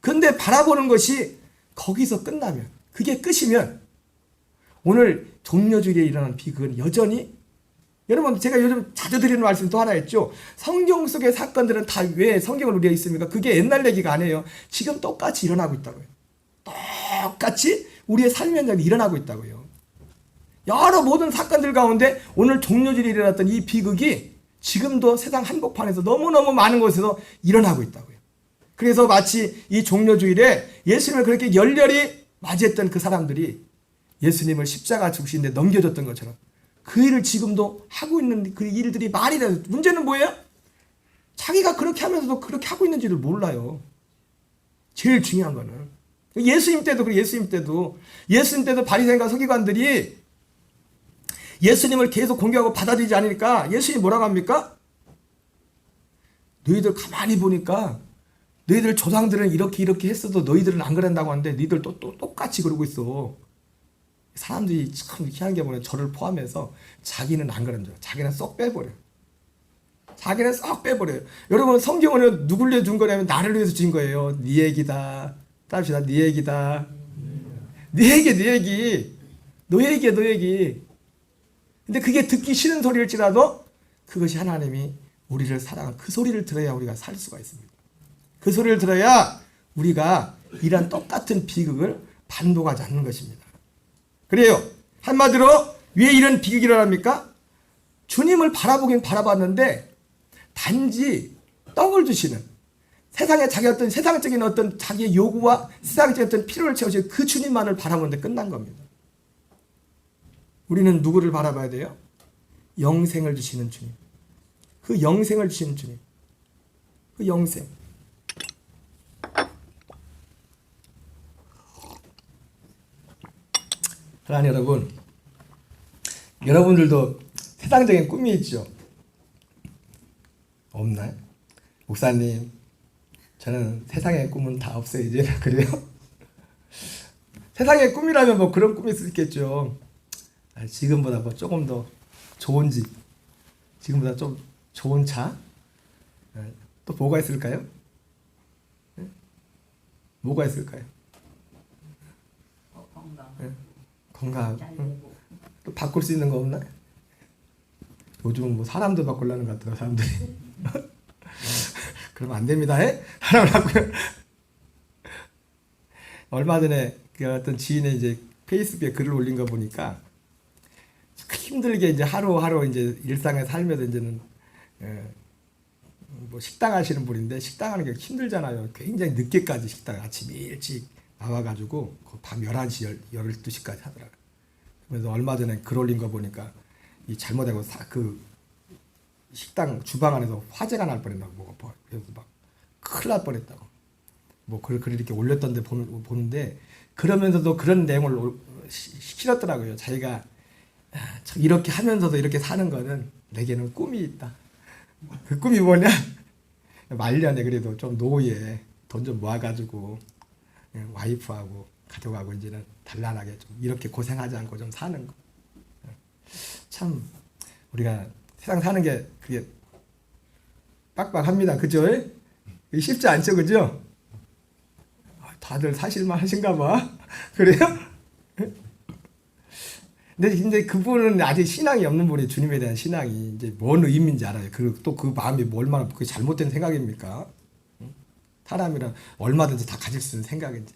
그런데 바라보는 것이 거기서 끝나면, 그게 끝이면, 오늘 종려주일에 일어난 비극은 여전히, 여러분, 제가 요즘 자주 드리는 말씀 또 하나 있죠. 성경 속의 사건들은 다 왜 성경을 우리가 있습니까? 그게 옛날 얘기가 아니에요. 지금 똑같이 일어나고 있다고요. 똑같이 우리의 삶 현장이 일어나고 있다고요. 여러 모든 사건들 가운데 오늘 종려주일에 일어났던 이 비극이 지금도 세상 한복판에서 너무너무 많은 곳에서 일어나고 있다고요. 그래서 마치 이 종려주일에 예수님을 그렇게 열렬히 맞이했던 그 사람들이 예수님을 십자가 죽으시는데 넘겨줬던 것처럼 그 일을 지금도 하고 있는 그 일들이 말이 돼요. 문제는 뭐예요? 자기가 그렇게 하면서도 그렇게 하고 있는지를 몰라요. 제일 중요한 거는. 예수님 때도 그래. 예수님 때도 바리새인과 서기관들이 예수님을 계속 공격하고 받아들이지 않으니까 예수님이 뭐라고 합니까? 너희들 가만히 보니까 너희들 조상들은 이렇게 했어도 너희들은 안 그런다고 하는데 너희들 또 똑같이 그러고 있어. 사람들이 참 희한한 게 뭐냐, 저를 포함해서 자기는 안 그런 줄, 자기는 쏙 빼버려요. 여러분, 성경은 누굴 위해 준 거냐면 나를 위해서 준 거예요. 네 얘기다. 따릅시다. 네 얘기다. 네 얘기. 너 얘기. 근데 그게 듣기 싫은 소리일지라도 그것이 하나님이 우리를 사랑하는 그 소리를 들어야 우리가 살 수가 있습니다. 그 소리를 들어야 우리가 이런 똑같은 비극을 반복하지 않는 것입니다. 그래요. 한마디로 왜 이런 비극이 일어납니까? 주님을 바라보긴 바라봤는데 단지 떡을 주시는 세상적인 어떤 자기의 요구와 세상적인 어떤 필요를 채우시는 그 주님만을 바라보는데 끝난 겁니다. 우리는 누구를 바라봐야 돼요? 영생을 주시는 주님. 그 영생을 주시는 주님. 그 영생. 사랑하는 여러분, 여러분들도 세상적인 꿈이 있죠? 없나요? 목사님, 저는 세상의 꿈은 다 없어요. 이제 그래요? 세상의 꿈이라면 뭐 그런 꿈이 있을 수 있겠죠. 지금보다 뭐 조금 더 좋은 집, 지금보다 좀 좋은 차, 또 뭐가 있을까요? 뭐가 있을까요? 건강. 또 바꿀 수 있는 거 없나? 요즘 뭐 사람도 바꾸려는 것 같아요, 사람들이. 그러면 안 됩니다. 사람을 바꾸면. 얼마 전에 그 어떤 지인의 이제 페이스북에 글을 올린 거 보니까 힘들게 이제 하루하루 이제 일상에 살면서 이제는 뭐 식당 하시는 분인데 식당 하는 게 힘들잖아요. 굉장히 늦게까지 식당 아침 일찍 나와가지고 밤 11시, 12시까지 하더라고요. 그래서 얼마 전에 글 올린 거 보니까 이 잘못하고 그 식당 주방 안에서 화재가 날 뻔했다고 뭐 그래서 막 큰일 날 뻔했다고 뭐 글을 이렇게 올렸던데 보는데 그러면서도 그런 내용을 실었더라고요. 자기가 이렇게 하면서도 이렇게 사는 거는 내게는 꿈이 있다. 그 꿈이 뭐냐? 말년에 그래도 좀 노후에 돈 좀 모아가지고 와이프하고 가족하고 이제는 단란하게 좀 이렇게 고생하지 않고 좀 사는 거. 참 우리가 세상 사는 게 그게 빡빡합니다. 그죠? 쉽지 않죠, 그죠? 다들 사실만 하신가 봐. 그래요? 근데 그분은 아직 신앙이 없는 분이 주님에 대한 신앙이 이제 뭔 의미인지 알아요. 그리고 또 그 마음이 얼마나 그게 잘못된 생각입니까? 사람이란 얼마든지 다 가질 수 있는 생각인지.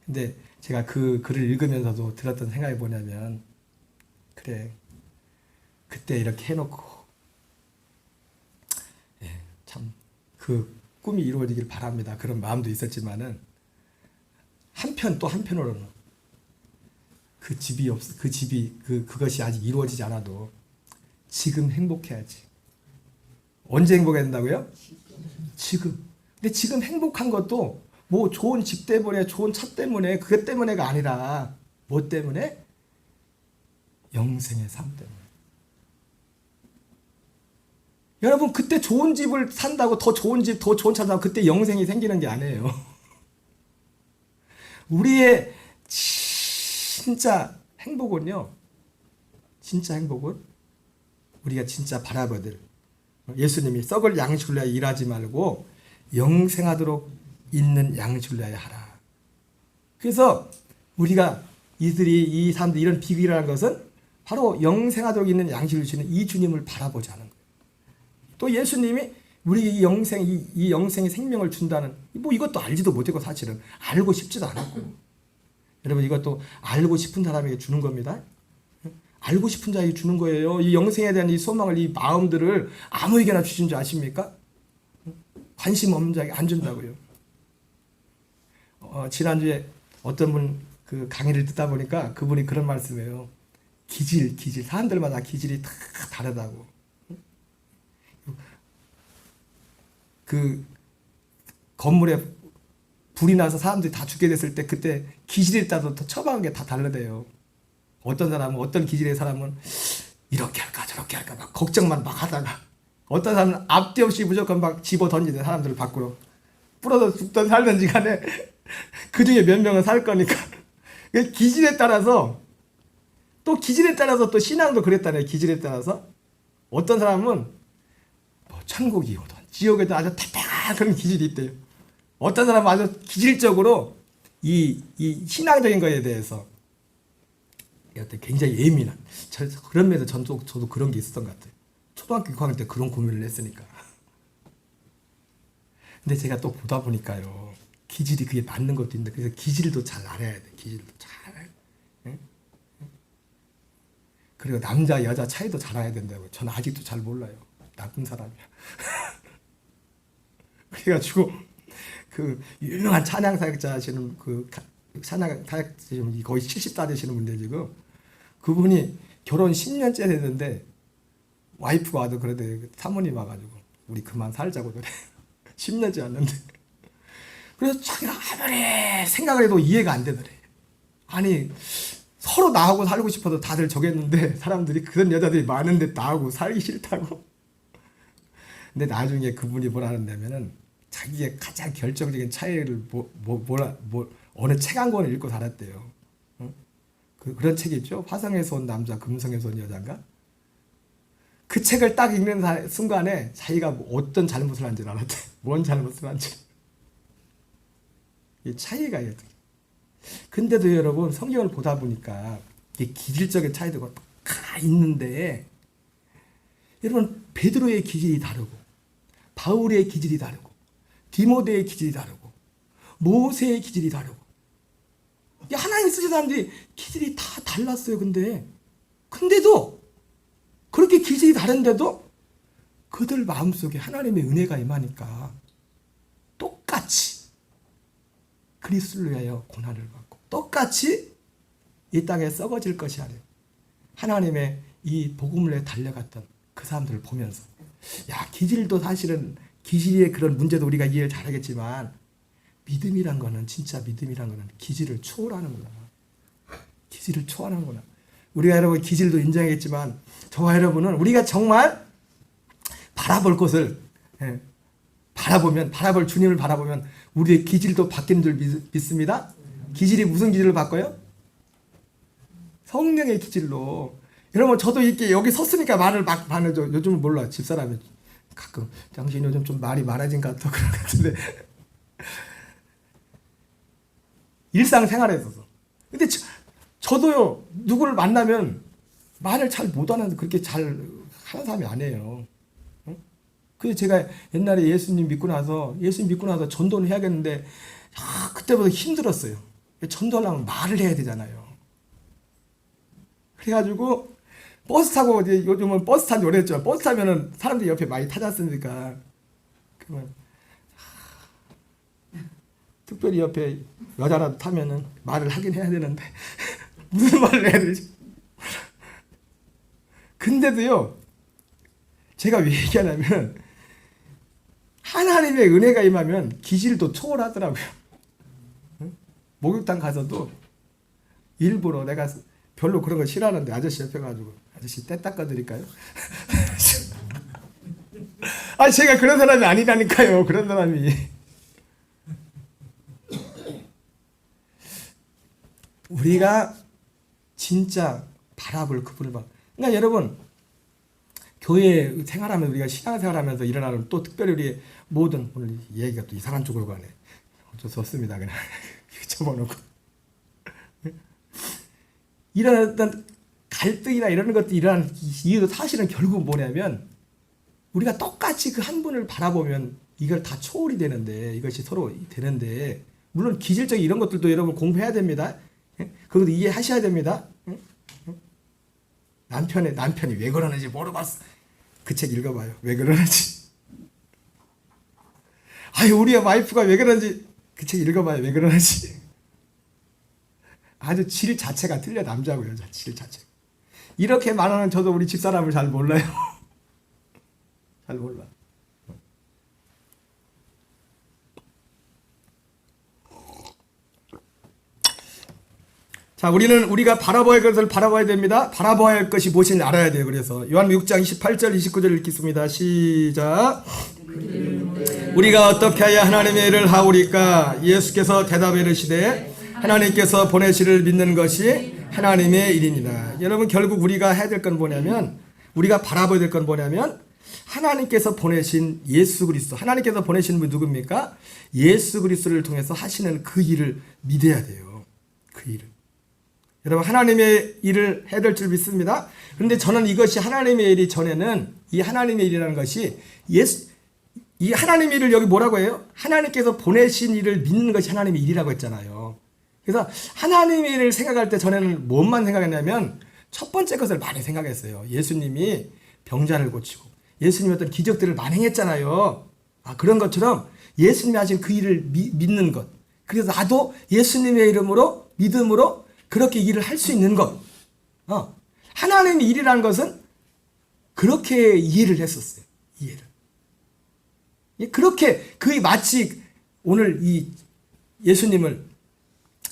근데 제가 그 글을 읽으면서도 들었던 생각이 뭐냐면, 그래, 그때 이렇게 해놓고, 참, 그 꿈이 이루어지길 바랍니다. 그런 마음도 있었지만은, 또 한편으로는, 그것이 아직 이루어지지 않아도, 지금 행복해야지. 언제 행복해야 된다고요? 지금. 근데 지금 행복한 것도, 뭐 좋은 집 때문에, 좋은 차 때문에, 그것 때문에가 아니라, 뭐 때문에? 영생의 삶 때문에. 여러분, 그때 좋은 집을 산다고 더 좋은 집, 더 좋은 차 산다고 그때 영생이 생기는 게 아니에요. 우리의 진짜 행복은요, 진짜 행복은 우리가 진짜 바라봐야 될 예수님이 썩을 양식을 위하여 일하지 말고 영생하도록 있는 양식을 위하여 하라. 그래서 우리가 이 사람들이 이런 비극을 하는 것은 바로 영생하도록 있는 양식을 주시는 이 주님을 바라보자는 거예요. 또 예수님이 우리 이 영생의 생명을 준다는 뭐 이것도 알지도 못했고 사실은 알고 싶지도 않았고 여러분 이것도 알고 싶은 사람에게 주는 겁니다. 알고 싶은 자에게 주는 거예요. 이 영생에 대한 이 소망을 이 마음들을 아무에게나 주신 줄 아십니까? 관심 없는 자에게 안 준다고요. 지난주에 어떤 분 그 강의를 듣다 보니까 그분이 그런 말씀이에요. 기질 사람들마다 기질이 다 다르다고. 그 건물에 불이 나서 사람들이 다 죽게 됐을 때 그때 기질에 따라서 더 처방한 게 다 다르대요. 어떤 사람은 어떤 기질의 사람은 이렇게 할까 저렇게 할까 막 걱정만 막 하다가 어떤 사람은 앞뒤 없이 무조건 막 집어 던지는 사람들을 밖으로 부러져 죽든 살든지 간에 그 중에 몇 명은 살 거니까 기질에 따라서 또 신앙도 그랬다네. 기질에 따라서 어떤 사람은 뭐 천국이 오든 지옥에도 아주 타락한 기질이 있대요. 어떤 사람은 아주 기질적으로 이 신앙적인 거에 대해서 굉장히 예민한. 그런 면에서 저도 그런 게 있었던 것 같아요. 초등학교 6학년 때 그런 고민을 했으니까. 근데 제가 또 보다 보니까요. 기질이 그게 맞는 것도 있는데 그래서 기질도 잘 알아야 돼. 기질도 잘. 응? 그리고 남자 여자 차이도 잘 알아야 된다고. 저는 아직도 잘 몰라요. 나쁜 사람이야. 그래가지고 그 유명한 찬양 사역자 하시는 그 찬양 사역자 거의 70다 되시는 분인데 지금 그분이 결혼 10년째 됐는데 와이프가 와도 그러대. 사모님 와가지고 우리 그만 살자고 그래. 10년째 왔는데. 그래서 자기가 아무리 생각을 해도 이해가 안 되더래. 아니 서로 나하고 살고 싶어서 다들 저겠는데 사람들이 그런 여자들이 많은데 나하고 살기 싫다고. 근데 나중에 그분이 뭐라 하는냐면은 자기의 가장 결정적인 차이를 어느 책 한 권을 읽고 살았대요. 응? 그런 책이 있죠. 화성에서 온 남자, 금성에서 온 여자인가? 그 책을 딱 읽는 순간에 자기가 어떤 잘못을 한지 알았대. 뭔 잘못을 한지. 이 차이가 있어요. 근데도 여러분 성경을 보다 보니까 이게 기질적인 차이도 다 있는데 여러분 베드로의 기질이 다르고 바울의 기질이 다르고 디모데의 기질이 다르고 모세의 기질이 다르고 하나님 쓰신 사람들이 기질이 다 달랐어요. 근데도 그렇게 기질이 다른데도 그들 마음속에 하나님의 은혜가 임하니까 똑같이 그리스도를 위하여 고난을 받고 똑같이 이 땅에 썩어질 것이 아니에요. 하나님의 이 복음을 위해 달려갔던 그 사람들을 보면서 기질도 사실은 기질의 그런 문제도 우리가 이해를 잘하겠지만 믿음이란 거는 진짜 믿음이란 거는 기질을 초월하는구나. 기질을 초월하는구나. 우리가 여러분 기질도 인정하겠지만 저와 여러분은 우리가 정말 바라볼 것을 바라볼 주님을 바라보면 우리의 기질도 바뀌는 줄 믿습니다. 기질이 무슨 기질로 바꿔요? 성령의 기질로. 여러분 저도 이렇게 여기 섰으니까 말을 막 하죠. 요즘은 몰라. 집사람이 가끔 당신 요즘 좀 말이 많아진 것 같아 그런 것 같은데 일상생활에 있어서. 근데 저도요 누구를 만나면 말을 잘 못하는 그렇게 잘 하는 사람이 아니에요. 그래서 제가 옛날에 예수님 믿고 나서 전도를 해야겠는데 그때부터 힘들었어요. 전도하려면 말을 해야 되잖아요. 그래가지고 버스 타고 이제 요즘은 버스 탄지 오래됐지만 버스 타면은 사람들이 옆에 많이 타졌으니까 그러면 특별히 옆에 여자라도 타면은 말을 하긴 해야 되는데 무슨 말을 해야 되지? 근데도요 제가 왜 얘기하냐면 하나님의 은혜가 임하면 기질도 초월하더라고요. 목욕탕 가서도 일부러 내가 별로 그런 거 싫어하는데 아저씨 옆에 가지고 아저씨 때 닦아드릴까요? 제가 그런 사람이 아니라니까요. 그런 사람이. 우리가 진짜 바라볼 그분을 봐. 그러니까 여러분 교회 생활하면서 우리가 신앙생활하면서 일어나는 또 특별히 우리 모든 오늘 얘기가 또 이상한 쪽으로 가네. 어쩔 수 없습니다. 그냥 접어놓고 일어났던 갈등이나 이런 것들이 일어나는 이유도 사실은 결국 뭐냐면 우리가 똑같이 그 한 분을 바라보면 이걸 다 초월이 되는데 이것이 서로 되는데 물론 기질적인 이런 것들도 여러분 공부해야 됩니다. 그것도 이해하셔야 됩니다. 남편이 왜 그러는지 모르겠어. 그 책 읽어봐요. 왜 그러는지. 우리 와이프가 왜 그러는지 그 책 읽어봐요. 왜 그러는지. 아주 질 자체가 틀려. 남자하고 여자 질 자체. 이렇게 말하는 저도 우리 집사람을 잘 몰라요. 잘 몰라. 자, 우리가 바라봐야 할 것을 바라봐야 됩니다. 바라봐야 할 것이 무엇인지 알아야 돼요. 그래서 요한 6장 28절 29절 읽겠습니다. 시작. 우리가 어떻게 하여 하나님의 일을 하오리까? 예수께서 대답해 이르시되 하나님께서 보내시를 믿는 것이 하나님의 일입니다. 여러분 결국 우리가 해야 될 건 뭐냐면 우리가 바라봐야 될 건 뭐냐면 하나님께서 보내신 예수 그리스도. 하나님께서 보내신 분 누굽니까? 예수 그리스도를 통해서 하시는 그 일을 믿어야 돼요. 그 일을. 여러분 하나님의 일을 해야 될 줄 믿습니다. 그런데 저는 이것이 하나님의 일이 전에는 이 하나님의 일이라는 것이 이 하나님의 일을 여기 뭐라고 해요? 하나님께서 보내신 일을 믿는 것이 하나님의 일이라고 했잖아요. 그래서 하나님의 일을 생각할 때 전에는 뭔만 생각했냐면 첫 번째 것을 많이 생각했어요. 예수님이 병자를 고치고 예수님이 어떤 기적들을 많이 행했잖아요. 그런 것처럼 예수님이 하신 그 일을 믿는 것. 그래서 나도 예수님의 이름으로 믿음으로 그렇게 일을 할 수 있는 것. 하나님의 일이라는 것은 그렇게 이해를 했었어요. 이해를. 그렇게 그 마치 오늘 이 예수님을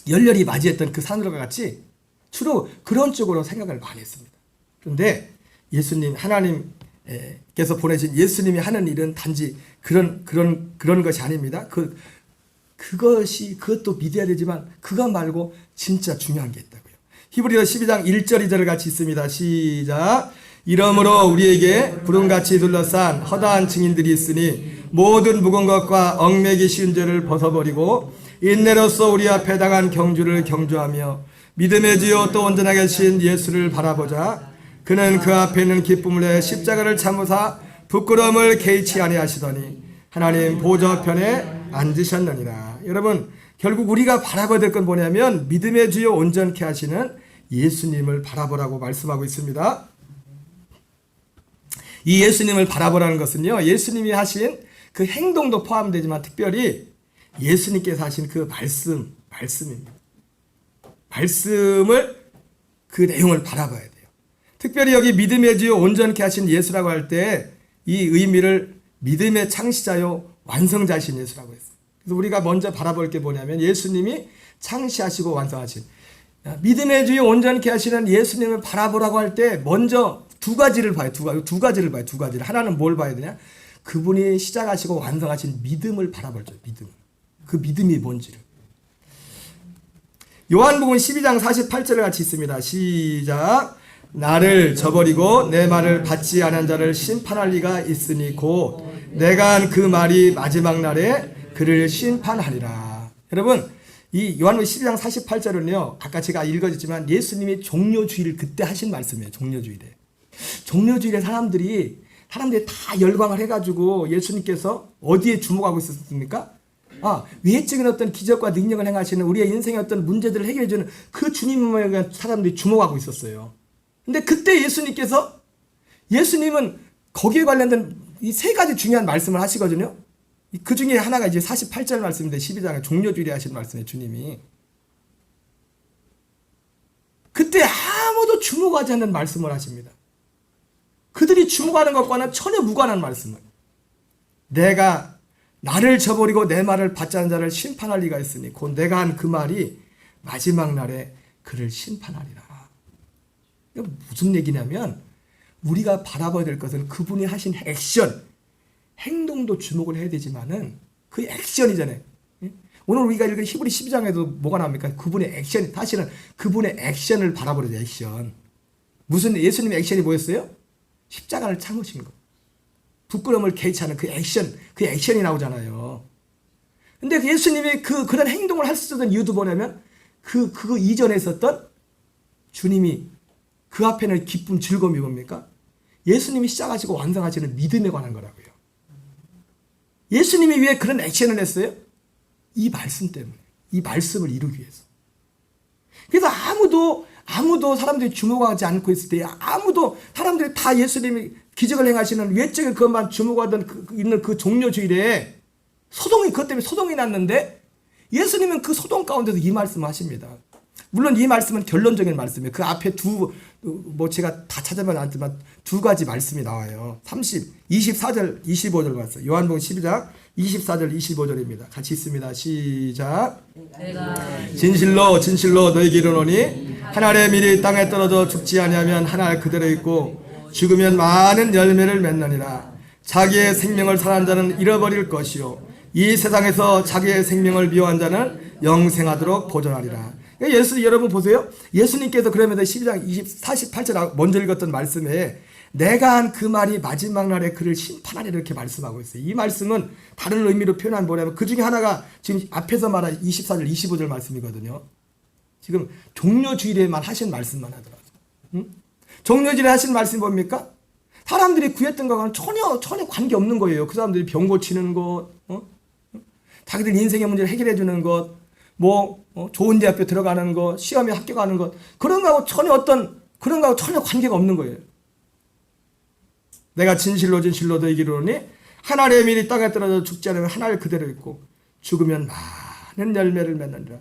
열렬히 맞이했던 그 사람들과 같이 주로 그런 쪽으로 생각을 많이 했습니다. 그런데 예수님, 하나님께서 보내신 예수님이 하는 일은 단지 그런 것이 아닙니다. 그것도 믿어야 되지만 그것 말고 진짜 중요한 게 있다고요. 히브리서 12장 1절 2절을 같이 있습니다. 시작. 이러므로 우리에게 구름같이 둘러싼 허다한 증인들이 있으니 모든 무거운 것과 얽매기 쉬운 죄를 벗어버리고 인내로써 우리 앞에 당한 경주를 경주하며 믿음의 주요 또 온전하게 하신 예수를 바라보자. 그는 그 앞에 있는 기쁨을 내 십자가를 참으사 부끄러움을 개의치 아니하시더니 하나님 보좌편에 앉으셨느니라. 여러분, 결국 우리가 바라봐야 될 건 뭐냐면 믿음의 주요 온전케 하시는 예수님을 바라보라고 말씀하고 있습니다. 이 예수님을 바라보라는 것은요, 예수님이 하신 그 행동도 포함되지만 특별히 예수님께서 하신 그 말씀입니다. 말씀을, 그 내용을 바라봐야 돼요. 특별히 여기 믿음의 주요 온전케 하신 예수라고 할 때 이 의미를 믿음의 창시자요 완성자신 예수라고 했어요. 그래서 우리가 먼저 바라볼 게 뭐냐면 예수님이 창시하시고 완성하신 믿음의 주요 온전케 하시는 예수님을 바라보라고 할 때 먼저 두 가지를 봐요. 두 가지를 봐요. 하나는 뭘 봐야 되냐? 그분이 시작하시고 완성하신 믿음을 바라보죠. 믿음. 그 믿음이 뭔지를. 요한복음 12장 48절을 같이 있습니다. 시작. 나를 저버리고 내 말을 받지 않은 자를 심판할 리가 있으니 곧 내가 한 그 말이 마지막 날에 그를 심판하리라. 여러분, 이 요한복음 12장 48절은요, 아까 제가 읽어줬지만 예수님이 종료주의를 그때 하신 말씀이에요. 종료주일에 사람들이 다 열광을 해가지고 예수님께서 어디에 주목하고 있었습니까? 외적인 어떤 기적과 능력을 행하시는 우리의 인생의 어떤 문제들을 해결해주는 그 주님에 사람들이 주목하고 있었어요. 근데 그때 예수님은 거기에 관련된 이 세 가지 중요한 말씀을 하시거든요. 그 중에 하나가 이제 48절 말씀인데 12장에 종료주일에 하신 말씀이에요. 주님이. 그때 아무도 주목하지 않는 말씀을 하십니다. 그들이 주목하는 것과는 전혀 무관한 말씀을. 내가 나를 저버리고 내 말을 받지 않은 자를 심판할 리가 있으니 곧 내가 한 그 말이 마지막 날에 그를 심판하리라. 이거 무슨 얘기냐면 우리가 바라봐야 될 것은 그분이 하신 액션, 행동도 주목을 해야 되지만은 그 액션이잖아요. 오늘 우리가 읽은 히브리 12장에도 뭐가 나옵니까? 그분의 액션, 사실은 그분의 액션을 바라보려죠. 액션. 무슨 예수님의 액션이 뭐였어요? 십자가를 참으신 거. 부끄러움을 개의치 않은 그 액션이 나오잖아요. 근데 예수님이 그런 행동을 할 수 있었던 이유도 뭐냐면 그 이전에 있었던 주님이 그 앞에는 기쁨, 즐거움이 뭡니까? 예수님이 시작하시고 완성하시는 믿음에 관한 거라고요. 예수님이 왜 그런 액션을 했어요? 이 말씀 때문에. 이 말씀을 이루기 위해서. 그래서 아무도 사람들이 주목하지 않고 있을 때 아무도 사람들이 다 예수님이 기적을 행하시는 외적인 것만 주목하던 있는 그 종료주일에 그것 때문에 소동이 났는데 예수님은 그 소동 가운데서 이 말씀을 하십니다. 물론 이 말씀은 결론적인 말씀이에요. 그 앞에 제가 다 찾아보면 안 되지만 두 가지 말씀이 나와요. 24절, 25절 말씀. 요한복음 12장 24절, 25절입니다. 같이 있습니다. 시작. 진실로 너희에게 이르노니 한 알의 밀이 땅에 떨어져 죽지 아니하면 한 알 그대로 있고 죽으면 많은 열매를 맺느니라. 자기의 생명을 사랑한 자는 잃어버릴 것이요 이 세상에서 자기의 생명을 미워한 자는 영생하도록 보존하리라. 여러분 보세요. 예수님께서 그러면서 12장 48절 먼저 읽었던 말씀에 내가 한 그 말이 마지막 날에 그를 심판하리라 이렇게 말씀하고 있어요. 이 말씀은 다른 의미로 표현한 뭐냐면 그 중에 하나가 지금 앞에서 말한 24절 25절 말씀이거든요. 지금 종료주일에만 하신 말씀만 하더라고요. 종료주일에 하신 말씀이 뭡니까? 사람들이 구했던 것과는 전혀 관계없는 거예요. 그 사람들이 병 고치는 것, 자기들 인생의 문제를 해결해 주는 것, 좋은 대학교 들어가는 것, 시험에 합격하는 것, 그런 거하고 전혀 관계가 없는 거예요. 내가 진실로 너희에게 이르노니 한 알의 밀이 땅에 떨어져 죽지 않으면 한 알 그대로 있고 죽으면 많은 열매를 맺느니라.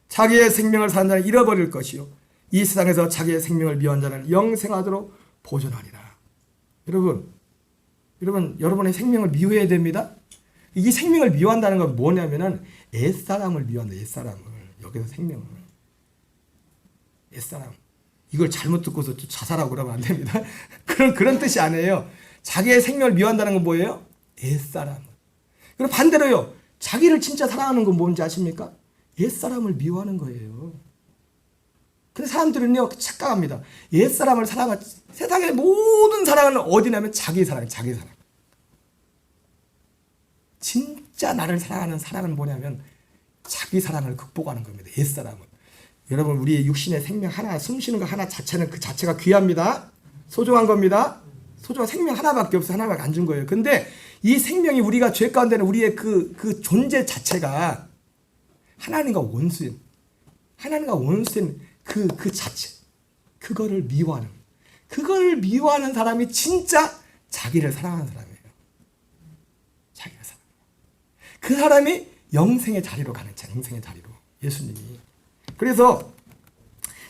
자기의 생명을 사는 자는 잃어버릴 것이요 이 세상에서 자기의 생명을 미워한 자는 영생하도록 보존하리라. 여러분의 생명을 미워해야 됩니다. 이 생명을 미워한다는 건 뭐냐면은 옛사람을 미워한다. 옛사람을. 여기서 생명을. 옛사람. 이걸 잘못 듣고서 자살하고 그러면 안 됩니다. 그런 뜻이 아니에요. 자기의 생명을 미워한다는 건 뭐예요? 옛사람을. 그럼 반대로요. 자기를 진짜 사랑하는 건 뭔지 아십니까? 옛사람을 미워하는 거예요. 근데 사람들은요, 착각합니다. 옛사람을 사랑하지. 세상의 모든 사랑은 어디냐면 자기 사랑이에요. 자기 사랑. 진짜 나를 사랑하는 사랑은 뭐냐면 자기 사랑을 극복하는 겁니다. 옛사람은. 여러분, 우리의 육신의 생명 하나, 숨쉬는 거 하나 자체는 그 자체가 귀합니다. 소중한 겁니다. 소중한 생명 하나밖에 없어. 하나밖에 안 준 거예요. 근데 이 생명이 우리가 죄 가운데는 우리의 그 존재 자체가 하나님과 원수인 그 자체. 그거를 미워하는 사람이 진짜 자기를 사랑하는 사람이에요. 자기를 사랑. 그 사람이 영생의 자리로 가는 자, 영생의 자리로. 예수님이. 그래서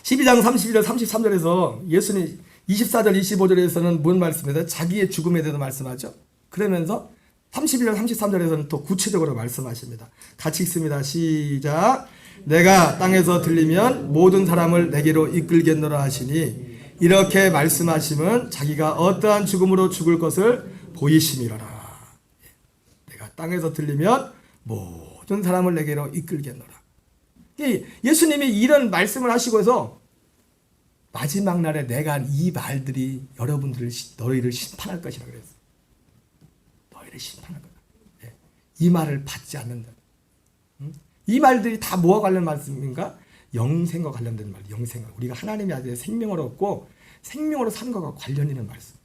12장 32절 33절에서 예수님 24절 25절에서는 뭔 말씀이에요? 자기의 죽음에 대해서 말씀하죠. 그러면서 31절 33절에서는 또 구체적으로 말씀하십니다. 같이 읽습니다. 시작. 내가 땅에서 들리면 모든 사람을 내게로 이끌겠노라 하시니 이렇게 말씀하심은 자기가 어떠한 죽음으로 죽을 것을 보이심이로라. 내가 땅에서 들리면 모든 사람을 내게로 이끌겠노라. 예수님이 이런 말씀을 하시고서 마지막 날에 내가 이 말들이 너희를 심판할 것이라 그랬어요. 너희를 심판할 거다. 이 말을 받지 않는다. 이 말들이 다 뭐와 관련 말씀인가? 영생과 관련된 말. 영생과 우리가 하나님이 아들 생명을 얻고 생명으로 사는 것과 관련 있는 말씀.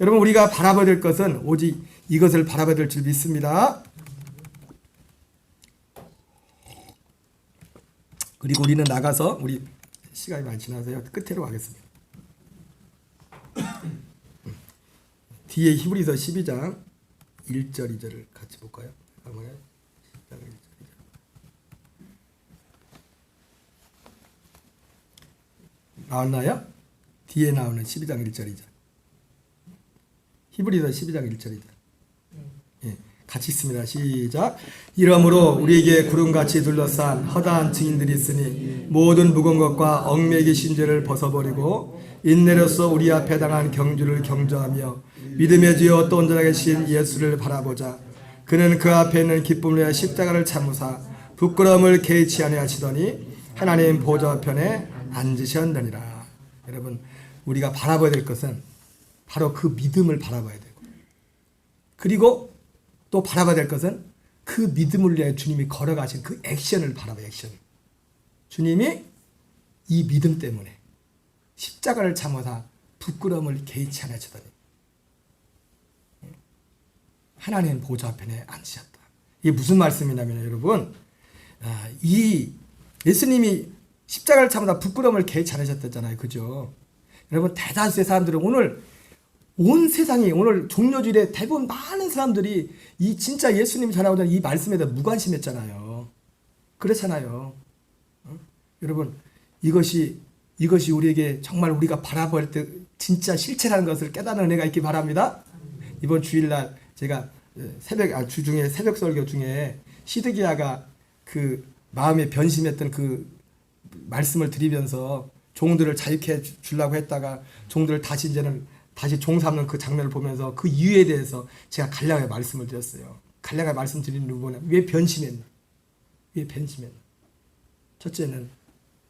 여러분, 우리가 바라봐야 될 것은 오직 이것을 바라봐야 될 줄 믿습니다. 그리고 우리는 나가서 우리 시간이 많이 지나서요. 끝으로 가겠습니다. 뒤에 히브리서 12장 1절 2절을 같이 볼까요? 나왔나요? 뒤에 나오는 12장 1절 2절. 히브리서 12장 1절 2절. 예, 같이 있습니다. 시작. 이러므로 우리에게 구름같이 둘러싼 허다한 증인들이 있으니 모든 무거운 것과 얽매기 신죄를 벗어버리고 인내로서 우리 앞에 당한 경주를 경주하며 믿음의 주여 또 온전하게 신 예수를 바라보자. 그는 그 앞에 있는 기쁨을 위하여 십자가를 참으사 부끄러움을 개의치 아니하시더니 하나님 보좌편에 앉으셨느니라. 여러분, 우리가 바라봐야 될 것은 바로 그 믿음을 바라봐야 되고, 그리고 또 바라봐야 될 것은 그 믿음을 위해 주님이 걸어가신 그 액션을 바라봐요. 액션. 주님이 이 믿음 때문에 십자가를 참으사 부끄러움을 개의치 않으시더니 하나님 보좌편에 앉으셨다. 이게 무슨 말씀이냐면 여러분, 이 예수님이 십자가를 참으사 부끄러움을 개의치 않으셨다잖아요. 그죠? 여러분, 대다수의 사람들은 오늘 온 세상이 오늘 종료주일에 대부분 많은 사람들이 이 진짜 예수님이 전하고자 이 말씀에 대해 무관심했잖아요. 그렇잖아요. 여러분, 이것이 우리에게 정말 우리가 바라볼 때 진짜 실체라는 것을 깨닫는 은혜가 있기 바랍니다. 이번 주일날 제가 주중에 새벽 설교 중에 시드기야가 그 마음에 변심했던 그 말씀을 드리면서 종들을 자유케 주려고 했다가 종들을 다시 종 삼는 그 장면을 보면서 그 이유에 대해서 제가 간략하게 말씀을 드렸어요. 간략하게 말씀드리는 부분은 왜 변심했나? 왜 변심했나? 첫째는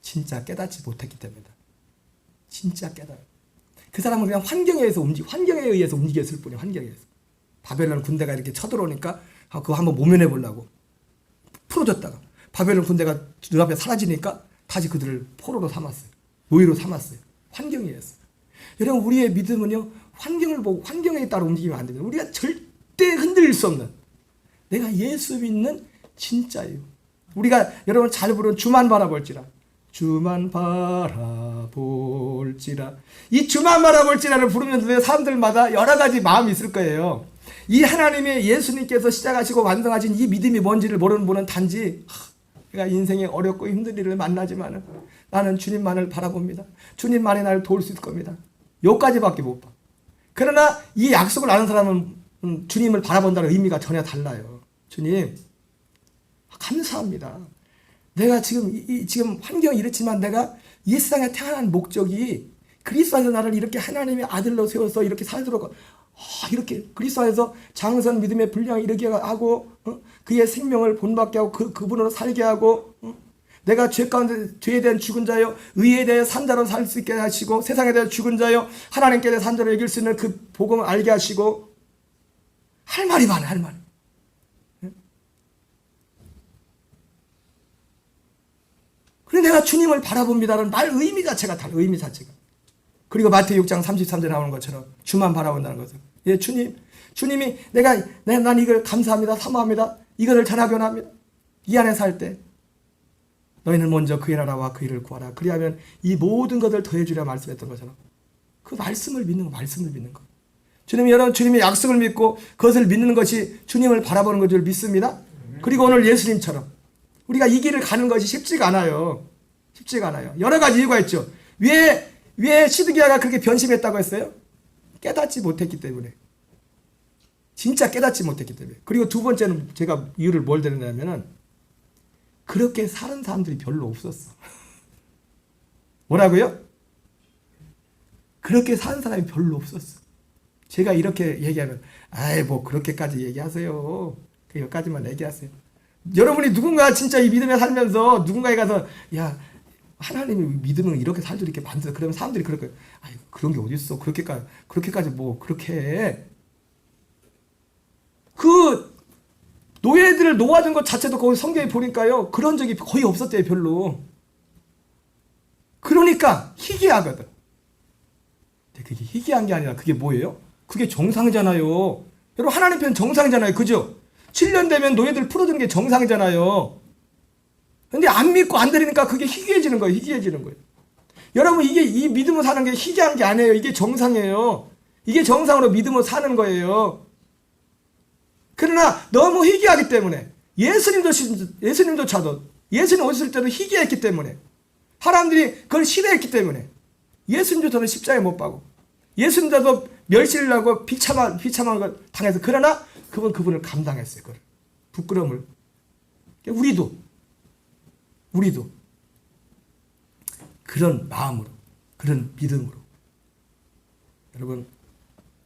진짜 깨닫지 못했기 때문이다. 진짜 그 사람은 그냥 환경에 의해서 움직였을 뿐이에요. 환경에 의해서. 바벨론 군대가 이렇게 쳐들어오니까 그거 한번 모면해 보려고 풀어줬다가 바벨론 군대가 눈앞에 사라지니까 다시 그들을 포로로 삼았어요. 노예로 삼았어요. 환경에 의해서. 여러분, 우리의 믿음은요, 환경을 보고 환경에 따라 움직이면 안 됩니다. 우리가 절대 흔들릴 수 없는, 내가 예수 믿는 진짜예요. 우리가 여러분 잘 부르는 주만 바라볼지라. 주만 바라볼지라. 이 주만 바라볼지라를 부르면서 사람들마다 여러 가지 마음이 있을 거예요. 이 하나님의 예수님께서 시작하시고 완성하신 이 믿음이 뭔지를 모르는 분은 단지 내가 인생에 어렵고 힘든 일을 만나지만 나는 주님만을 바라봅니다. 주님만이 나를 도울 수 있을 겁니다. 요까지밖에 못 봐. 그러나 이 약속을 아는 사람은 주님을 바라본다는 의미가 전혀 달라요. 주님, 감사합니다. 내가 지금 환경이 이렇지만 내가 이 세상에 태어난 목적이 그리스도 안에서 나를 이렇게 하나님의 아들로 세워서 이렇게 살도록 이렇게 그리스도 안에서 장선 믿음의 분량을 이르게 하고 그의 생명을 본받게 하고 그분으로 살게 하고 내가 죄 가운데 죄에 대한 죽은 자요 의에 대해 산 자로 살 수 있게 하시고 세상에 대한 죽은 자요 하나님께 대해 산 자로 이길 수 있는 그 복음을 알게 하시고 할 말이 많아 할 말이. 그래 내가 주님을 바라봅니다는 말 의미 자체가 달라. 의미 자체가. 그리고 마태복음 6장 33절에 나오는 것처럼 주만 바라본다는 것은 예 주님이 난 이걸 감사합니다 사모합니다 이것을 전하기원 합니다. 이 안에 살 때 너희는 먼저 그의 나라와 그 일을 구하라. 그리하면 이 모든 것을 더해주려 말씀했던 것처럼 그 말씀을 믿는 거 말씀을 믿는 거. 주님의 약속을 믿고 그것을 믿는 것이 주님을 바라보는 것을 믿습니다. 그리고 오늘 예수님처럼 우리가 이 길을 가는 것이 쉽지가 않아요. 쉽지가 않아요. 여러 가지 이유가 있죠. 왜 시드기야가 그렇게 변심했다고 했어요? 깨닫지 못했기 때문에. 진짜 깨닫지 못했기 때문에. 그리고 두 번째는 제가 이유를 뭘 드렸냐면은 그렇게 사는 사람들이 별로 없었어. 뭐라고요? 그렇게 사는 사람이 별로 없었어. 제가 이렇게 얘기하면 아이 뭐 그렇게까지 얘기하세요. 여기까지만 얘기하세요. 여러분이 누군가 진짜 이 믿음에 살면서 누군가에 가서 야 하나님이 믿음은 이렇게 살도 이렇게 만들어 그러면 사람들이 그럴 거예요. 아이 그런 게 어디 있어? 그렇게까지 뭐 그렇게 해. 그 노예들을 놓아준 것 자체도 거기 성경에 보니까요 그런 적이 거의 없었대요. 별로. 그러니까 희귀하거든. 그게 희귀한 게 아니라 그게 뭐예요? 그게 정상이잖아요. 여러분 하나님 편 정상이잖아요. 그죠? 7년 되면 노예들 풀어주는 게 정상이잖아요. 근데 안 믿고 안 드리니까 그게 희귀해지는 거예요. 희귀해지는 거예요. 여러분 이게 이 믿음으로 사는 게 희귀한 게 아니에요. 이게 정상이에요. 이게 정상으로 믿음으로 사는 거예요. 그러나 너무 희귀하기 때문에 예수님조차도 예수님 오셨을 때도 희귀했기 때문에 사람들이 그걸 싫어했기 때문에 예수님조차도 십자가에 못 박고 예수님조차도 멸시를 하고 비참한 걸 당해서 그러나 그분을 감당했어요. 그걸. 부끄러움을. 우리도 그런 마음으로 그런 믿음으로 여러분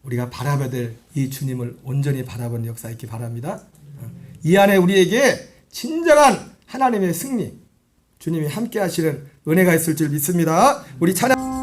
우리가 바라봐야 될 이 주님을 온전히 바라보는 역사 있기 바랍니다. 이 안에 우리에게 진정한 하나님의 승리 주님이 함께 하시는 은혜가 있을 줄 믿습니다. 우리 찬양